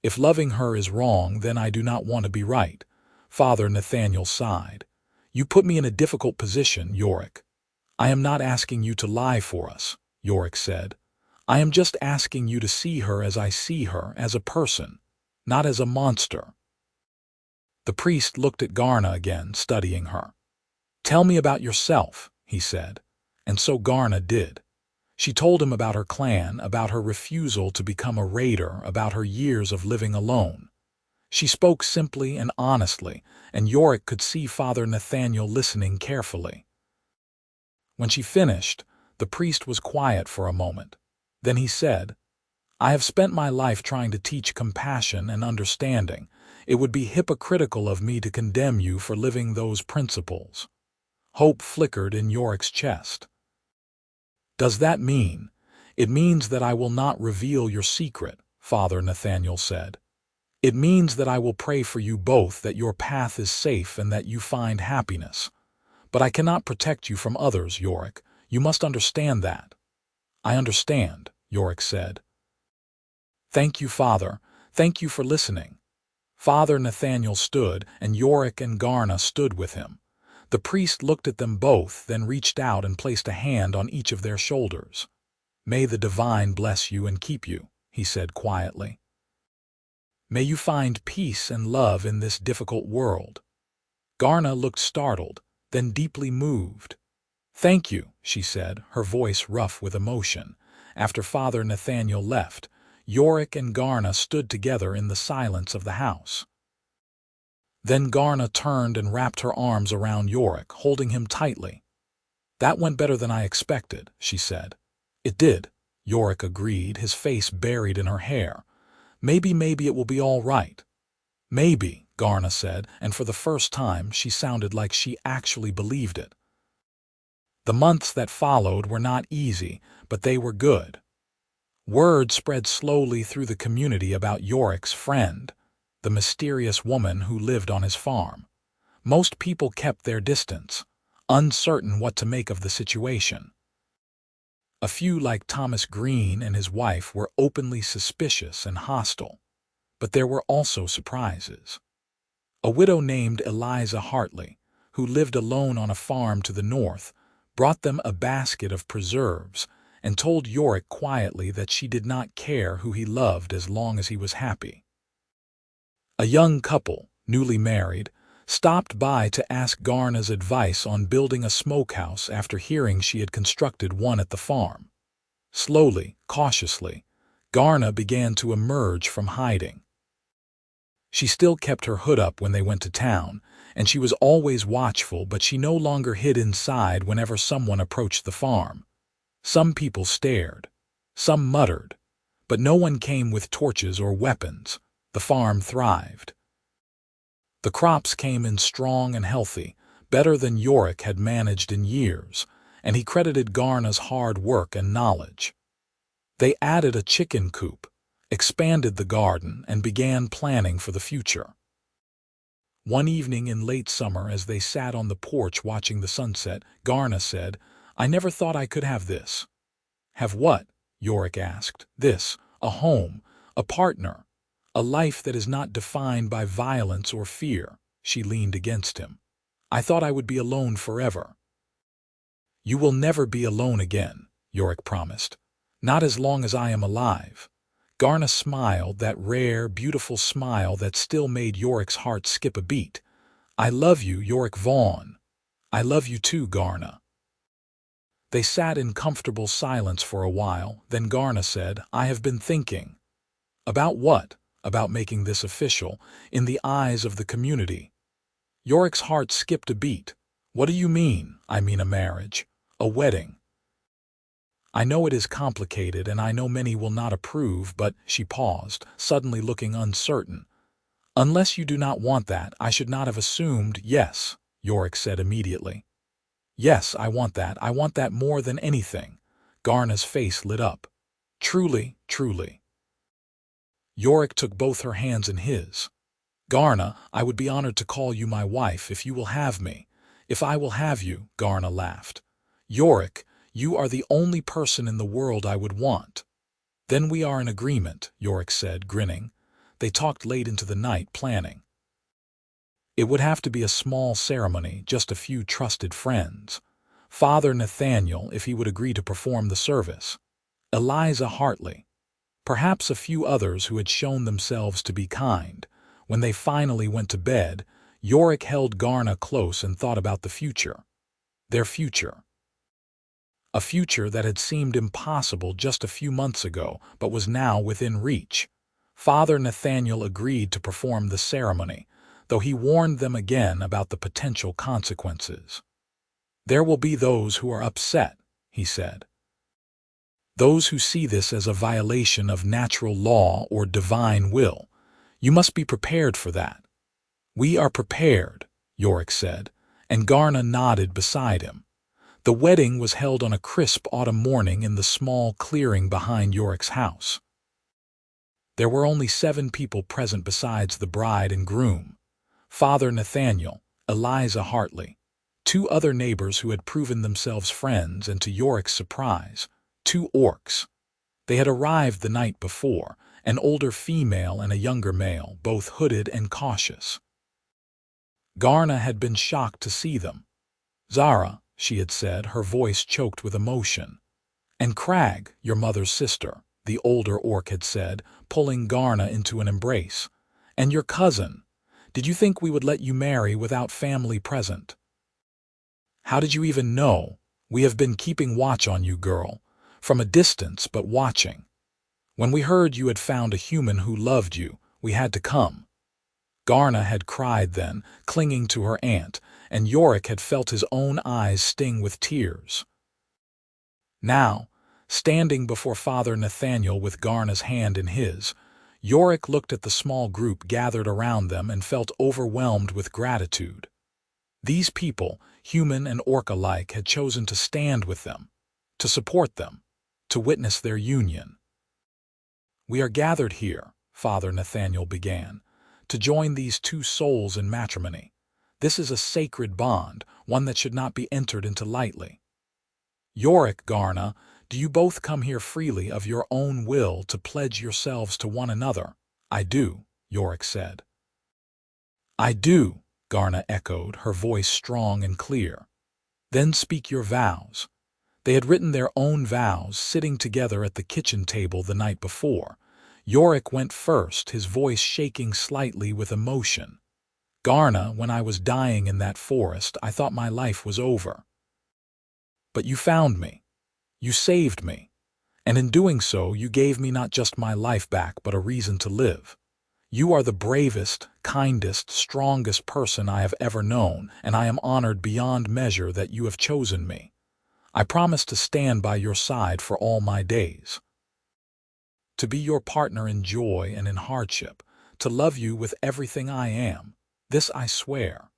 If loving her is wrong, then I do not want to be right." Father Nathaniel sighed. "You put me in a difficult position, Yorick." "I am not asking you to lie for us," Yorick said. "I am just asking you to see her as I see her, as a person, not as a monster." The priest looked at Garna again, studying her. "Tell me about yourself," he said. And so Garna did. She told him about her clan, about her refusal to become a raider, about her years of living alone. She spoke simply and honestly, and Yorick could see Father Nathaniel listening carefully. When she finished, the priest was quiet for a moment. Then he said, "I have spent my life trying to teach compassion and understanding. It would be hypocritical of me to condemn you for living those principles." Hope flickered in Yorick's chest. "Does that mean?" "It means that I will not reveal your secret," Father Nathaniel said. "It means that I will pray for you both, that your path is safe and that you find happiness. But I cannot protect you from others, Yorick. You must understand that." "I understand," Yorick said. "Thank you, Father. Thank you for listening." Father Nathaniel stood, and Yorick and Garna stood with him. The priest looked at them both, then reached out and placed a hand on each of their shoulders. "May the divine bless you and keep you," he said quietly. "May you find peace and love in this difficult world." Garna looked startled, then deeply moved. "Thank you," she said, her voice rough with emotion. After Father Nathaniel left, Yorick and Garna stood together in the silence of the house. Then Garna turned and wrapped her arms around Yorick, holding him tightly. "That went better than I expected," she said. "It did," Yorick agreed, his face buried in her hair. Maybe it will be all right." "Maybe," Garna said, and for the first time she sounded like she actually believed it. The months that followed were not easy, but they were good. Word spread slowly through the community about Yorick's friend, the mysterious woman who lived on his farm. Most people kept their distance, uncertain what to make of the situation. A few, like Thomas Green and his wife, were openly suspicious and hostile. But there were also surprises. A widow named Eliza Hartley, who lived alone on a farm to the north, brought them a basket of preserves and told Yorick quietly that she did not care who he loved as long as he was happy. A young couple, newly married, stopped by to ask Garna's advice on building a smokehouse after hearing she had constructed one at the farm. Slowly, cautiously, Garna began to emerge from hiding. She still kept her hood up when they went to town, and she was always watchful, but she no longer hid inside whenever someone approached the farm. Some people stared, some muttered, but no one came with torches or weapons. The farm thrived. The crops came in strong and healthy, better than Yorick had managed in years, and he credited Garna's hard work and knowledge. They added a chicken coop, expanded the garden, and began planning for the future. One evening in late summer, as they sat on the porch watching the sunset, Garna said, "I never thought I could have this." "Have what?" Yorick asked. "This, a home, a partner, a life that is not defined by violence or fear." She leaned against him. "I thought I would be alone forever." "You will never be alone again," Yorick promised. "Not as long as I am alive." Garna smiled, that rare, beautiful smile that still made Yorick's heart skip a beat. "I love you, Yorick Vaughn." "I love you too, Garna." They sat in comfortable silence for a while, then Garna said, "I have been thinking." "About what?" "About making this official, in the eyes of the community." Yorick's heart skipped a beat. "What do you mean?" "I mean a marriage, a wedding." "I know it is complicated, and I know many will not approve, but—" She paused, suddenly looking uncertain. "Unless you do not want that, I should not have assumed—" "Yes," Yorick said immediately. "Yes, I want that. I want that more than anything." Garna's face lit up. "Truly, truly." Yorick took both her hands in his. "Garna, I would be honored to call you my wife if you will have me." "If I will have you," Garna laughed. "Yorick, you are the only person in the world I would want." "Then we are in agreement," Yorick said, grinning. They talked late into the night, planning. It would have to be a small ceremony, just a few trusted friends. Father Nathaniel, if he would agree to perform the service. Eliza Hartley. Perhaps a few others who had shown themselves to be kind. When they finally went to bed, Yorick held Garna close and thought about the future. Their future. A future that had seemed impossible just a few months ago, but was now within reach. Father Nathaniel agreed to perform the ceremony, though he warned them again about the potential consequences. "There will be those who are upset," he said. "Those who see this as a violation of natural law or divine will. You must be prepared for that." "We are prepared," Yorick said, and Garna nodded beside him. The wedding was held on a crisp autumn morning in the small clearing behind Yorick's house. There were only 7 people present besides the bride and groom: Father Nathaniel, Eliza Hartley, 2 other neighbors who had proven themselves friends, and to Yorick's surprise, 2 orcs. They had arrived the night before, an older female and a younger male, both hooded and cautious. Garna had been shocked to see them. "Zara," she had said, her voice choked with emotion. "And Crag, your mother's sister," the older orc had said, pulling Garna into an embrace. "And your cousin. Did you think we would let you marry without family present?" "How did you even know? We have been keeping watch on you, girl. From a distance, but watching. When we heard you had found a human who loved you, we had to come." Garna had cried then, clinging to her aunt, and Yorick had felt his own eyes sting with tears. Now, standing before Father Nathaniel with Garna's hand in his, Yorick looked at the small group gathered around them and felt overwhelmed with gratitude. These people, human and orc alike, had chosen to stand with them, to support them, to witness their union. "We are gathered here," Father Nathaniel began, "to join these 2 souls in matrimony. This is a sacred bond, one that should not be entered into lightly. Yorick, Garna, do you both come here freely of your own will to pledge yourselves to one another?" "I do," Yorick said. "I do," Garna echoed, her voice strong and clear. "Then speak your vows." They had written their own vows, sitting together at the kitchen table the night before. Yorick went first, his voice shaking slightly with emotion. "Garna, when I was dying in that forest, I thought my life was over. But you found me. You saved me. And in doing so, you gave me not just my life back, but a reason to live. You are the bravest, kindest, strongest person I have ever known, and I am honored beyond measure that you have chosen me. I promise to stand by your side for all my days. To be your partner in joy and in hardship, to love you with everything I am. This I swear."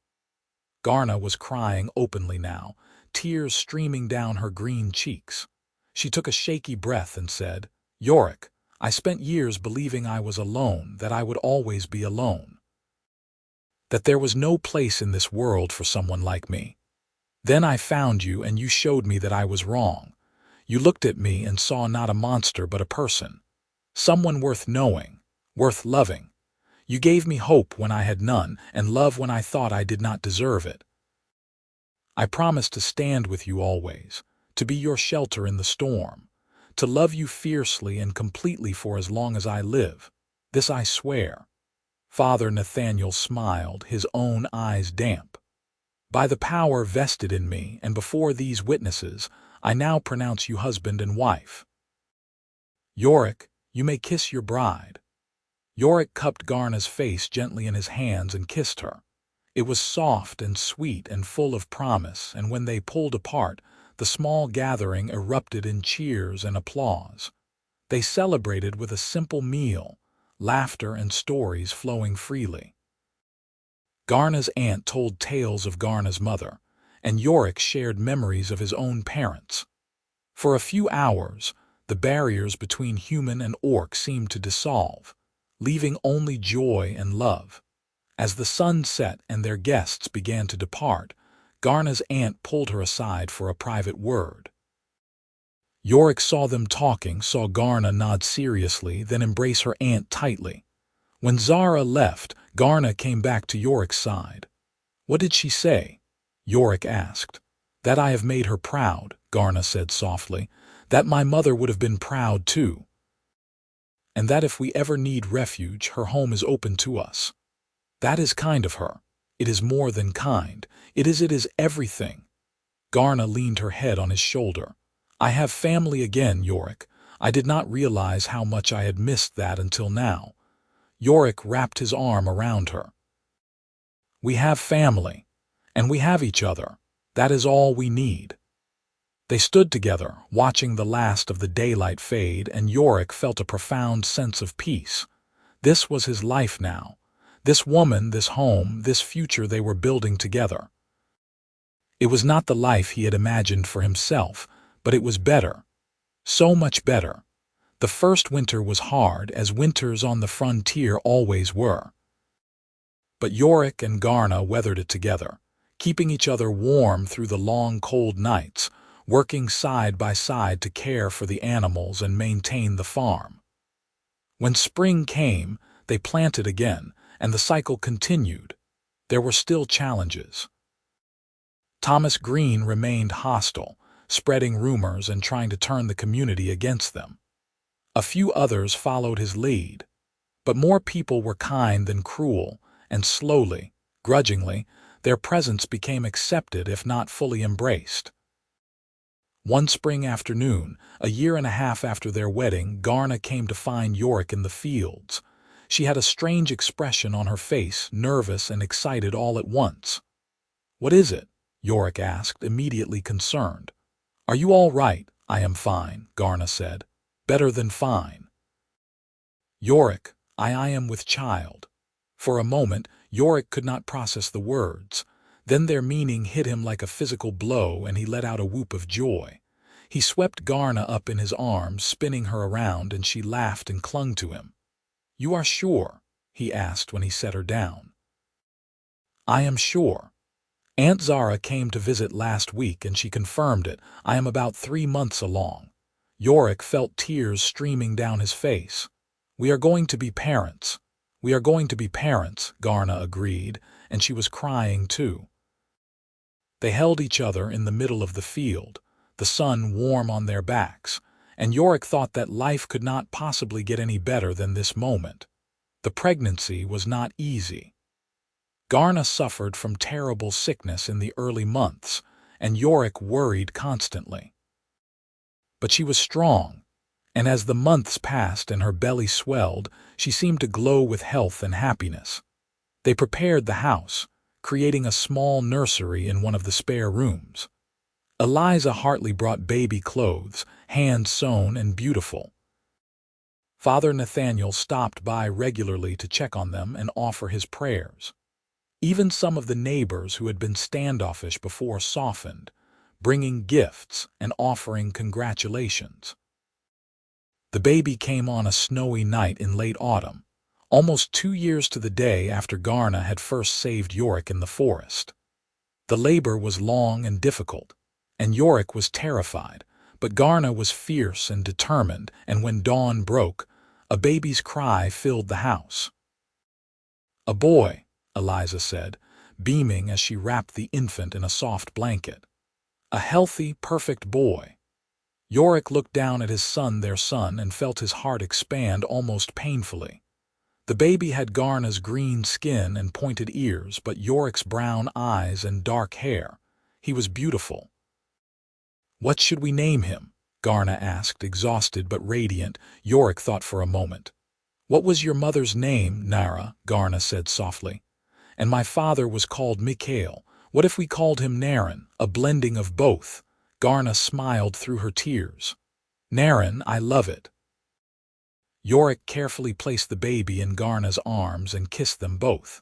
Garna was crying openly now, tears streaming down her green cheeks. She took a shaky breath and said, "Yorick, I spent years believing I was alone, that I would always be alone. That there was no place in this world for someone like me. Then I found you, and you showed me that I was wrong. You looked at me and saw not a monster but a person. Someone worth knowing, worth loving. You gave me hope when I had none, and love when I thought I did not deserve it. I promise to stand with you always, to be your shelter in the storm, to love you fiercely and completely for as long as I live. This I swear." Father Nathaniel smiled, his own eyes damp. "By the power vested in me, and before these witnesses, I now pronounce you husband and wife. Yorick, you may kiss your bride." Yorick cupped Garna's face gently in his hands and kissed her. It was soft and sweet and full of promise, and when they pulled apart, the small gathering erupted in cheers and applause. They celebrated with a simple meal, laughter and stories flowing freely. Garna's aunt told tales of Garna's mother, and Yorick shared memories of his own parents. For a few hours, the barriers between human and orc seemed to dissolve, leaving only joy and love. As the sun set and their guests began to depart, Garna's aunt pulled her aside for a private word. Yorick saw them talking, saw Garna nod seriously, then embrace her aunt tightly. When Zara left, Garna came back to Yorick's side. "What did she say?" Yorick asked. "That I have made her proud," Garna said softly. "That my mother would have been proud too. And that if we ever need refuge, her home is open to us." "That is kind of her," It is more than kind. It is everything. Garna leaned her head on his shoulder. I have family again, Yorick. I did not realize how much I had missed that until now. Yorick wrapped his arm around her. We have family, and we have each other. That is all we need. They stood together, watching the last of the daylight fade, and Yorick felt a profound sense of peace. This was his life now. This woman, this home, this future they were building together. It was not the life he had imagined for himself, but it was better. So much better. The first winter was hard, as winters on the frontier always were. But Yorick and Garna weathered it together, keeping each other warm through the long, cold nights, working side by side to care for the animals and maintain the farm. When spring came, they planted again, and the cycle continued. There were still challenges. Thomas Green remained hostile, spreading rumors and trying to turn the community against them. A few others followed his lead, but more people were kind than cruel, and slowly, grudgingly, their presence became accepted if not fully embraced. One spring afternoon, a year and a half after their wedding, Garna came to find Yorick in the fields. She had a strange expression on her face, nervous and excited all at once. "What is it?" Yorick asked, immediately concerned. "Are you all right?" "I am fine," Garna said. "Better than fine." "Yorick, I am with child." For a moment, Yorick could not process the words. Then their meaning hit him like a physical blow, and he let out a whoop of joy. He swept Garna up in his arms, spinning her around, and she laughed and clung to him. "You are sure?" he asked when he set her down. "I am sure. Aunt Zara came to visit last week, and she confirmed it. I am about 3 months along." Yorick felt tears streaming down his face. "We are going to be parents. We are going to be parents," Garna agreed, and she was crying too. They held each other in the middle of the field, the sun warm on their backs, and Yorick thought that life could not possibly get any better than this moment. The pregnancy was not easy. Garna suffered from terrible sickness in the early months, and Yorick worried constantly. But she was strong, and as the months passed and her belly swelled, she seemed to glow with health and happiness. They prepared the house, creating a small nursery in one of the spare rooms. Eliza Hartley brought baby clothes, hand-sewn and beautiful. Father Nathaniel stopped by regularly to check on them and offer his prayers. Even some of the neighbors who had been standoffish before softened, bringing gifts and offering congratulations. The baby came on a snowy night in late autumn, almost 2 years to the day after Garna had first saved Yorick in the forest. The labor was long and difficult, and Yorick was terrified, but Garna was fierce and determined, and when dawn broke, a baby's cry filled the house. "A boy," Eliza said, beaming as she wrapped the infant in a soft blanket. "A healthy, perfect boy." Yorick looked down at his son, their son, and felt his heart expand almost painfully. The baby had Garna's green skin and pointed ears, but Yorick's brown eyes and dark hair. He was beautiful. "What should we name him?" Garna asked, exhausted but radiant. Yorick thought for a moment. "What was your mother's name, Nara?" Garna said softly. "And my father was called Mikhail. What if we called him Naren, a blending of both?" Garna smiled through her tears. "Naren, I love it." Yorick carefully placed the baby in Garna's arms and kissed them both.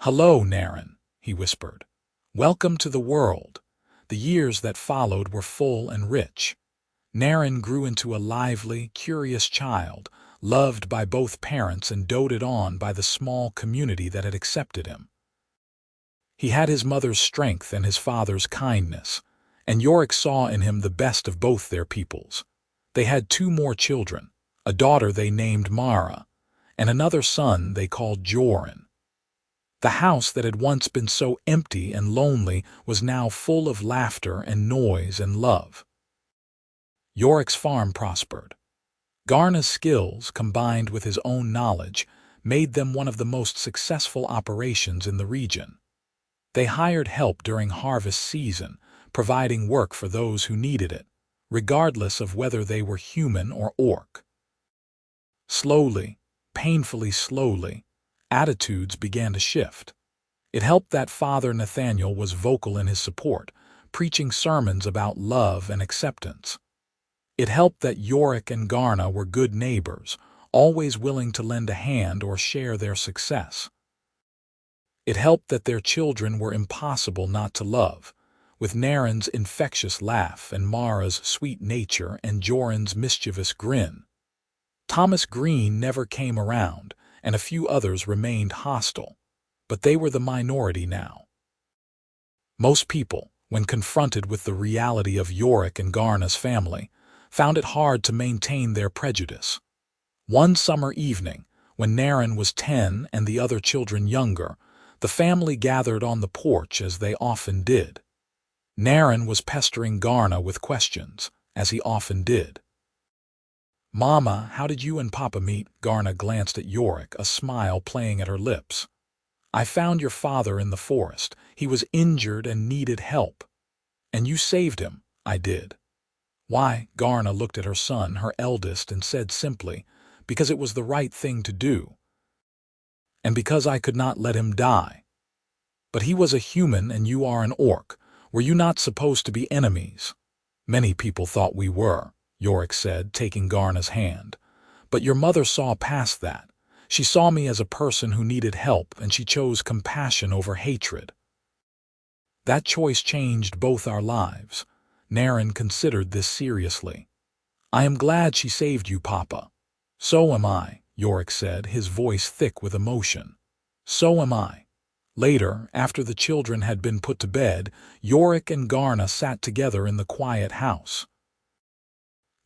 "Hello, Naren," he whispered. "Welcome to the world." The years that followed were full and rich. Naren grew into a lively, curious child, loved by both parents and doted on by the small community that had accepted him. He had his mother's strength and his father's kindness, and Yorick saw in him the best of both their peoples. They had 2 more children, a daughter they named Mara, and another son they called Joran. The house that had once been so empty and lonely was now full of laughter and noise and love. Yorick's farm prospered. Garna's skills, combined with his own knowledge, made them one of the most successful operations in the region. They hired help during harvest season, providing work for those who needed it, regardless of whether they were human or orc. Slowly, painfully slowly, attitudes began to shift. It helped that Father Nathaniel was vocal in his support, preaching sermons about love and acceptance. It helped that Yorick and Garna were good neighbors, always willing to lend a hand or share their success. It helped that their children were impossible not to love, with Naren's infectious laugh and Mara's sweet nature and Joran's mischievous grin. Thomas Green never came around, and a few others remained hostile, but they were the minority now. Most people, when confronted with the reality of Yorick and Garna's family, found it hard to maintain their prejudice. One summer evening, when Naren was 10 and the other children younger, the family gathered on the porch as they often did. Naren was pestering Garna with questions, as he often did. "Mama, how did you and Papa meet?" Garna glanced at Yorick, a smile playing at her lips. "I found your father in the forest. He was injured and needed help. And you saved him." "I did." "Why?" Garna looked at her son, her eldest, and said simply, "Because it was the right thing to do. And because I could not let him die." "But he was a human and you are an orc. Were you not supposed to be enemies?" "Many people thought we were," Yorick said, taking Garna's hand. "But your mother saw past that. She saw me as a person who needed help, and she chose compassion over hatred. That choice changed both our lives." Naren considered this seriously. "I am glad she saved you, Papa." "So am I," Yorick said, his voice thick with emotion. "So am I." Later, after the children had been put to bed, Yorick and Garna sat together in the quiet house.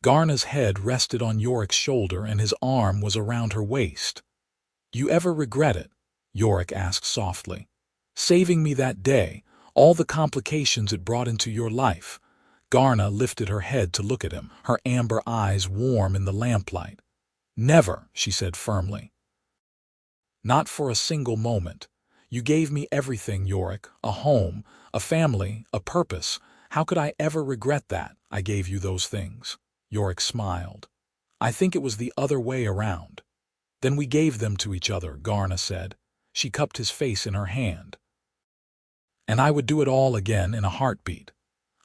Garna's head rested on Yorick's shoulder and his arm was around her waist. "You ever regret it?" Yorick asked softly. "Saving me that day, all the complications it brought into your life." Garna lifted her head to look at him, her amber eyes warm in the lamplight. "Never," she said firmly. "Not for a single moment. You gave me everything, Yorick, a home, a family, a purpose. How could I ever regret that I gave you those things?" Yorick smiled. "I think it was the other way around." "Then we gave them to each other," Garna said. She cupped his face in her hand. "And I would do it all again in a heartbeat.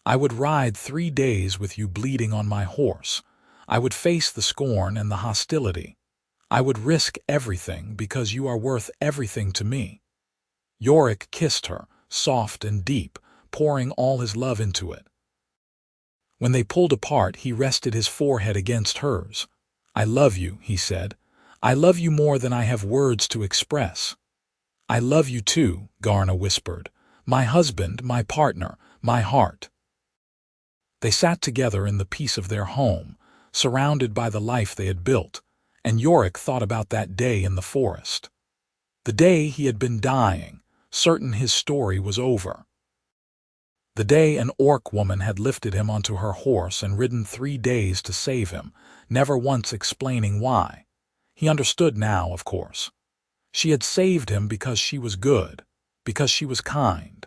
I would ride 3 days with you bleeding on my horse. I would face the scorn and the hostility. I would risk everything because you are worth everything to me." Yorick kissed her, soft and deep, pouring all his love into it. When they pulled apart, he rested his forehead against hers. "I love you," he said. "I love you more than I have words to express." "I love you too," Garna whispered. "My husband, my partner, my heart." They sat together in the peace of their home, surrounded by the life they had built, and Yorick thought about that day in the forest. The day he had been dying, certain his story was over. The day an orc woman had lifted him onto her horse and ridden 3 days to save him, never once explaining why. He understood now, of course. She had saved him because she was good, because she was kind,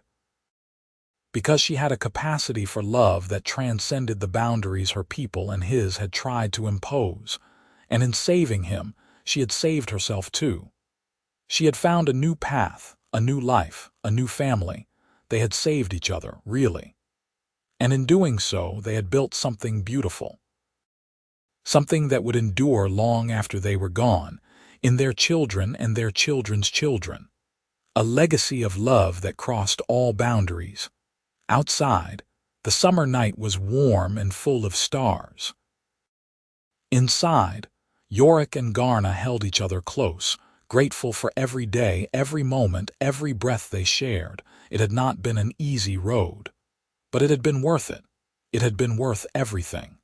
because she had a capacity for love that transcended the boundaries her people and his had tried to impose, and in saving him, she had saved herself too. She had found a new path, a new life, a new family. They had saved each other, really. And in doing so, they had built something beautiful. Something that would endure long after they were gone, in their children and their children's children. A legacy of love that crossed all boundaries. Outside, the summer night was warm and full of stars. Inside, Yorick and Garna held each other close, grateful for every day, every moment, every breath they shared. It had not been an easy road, but it had been worth it. It had been worth everything.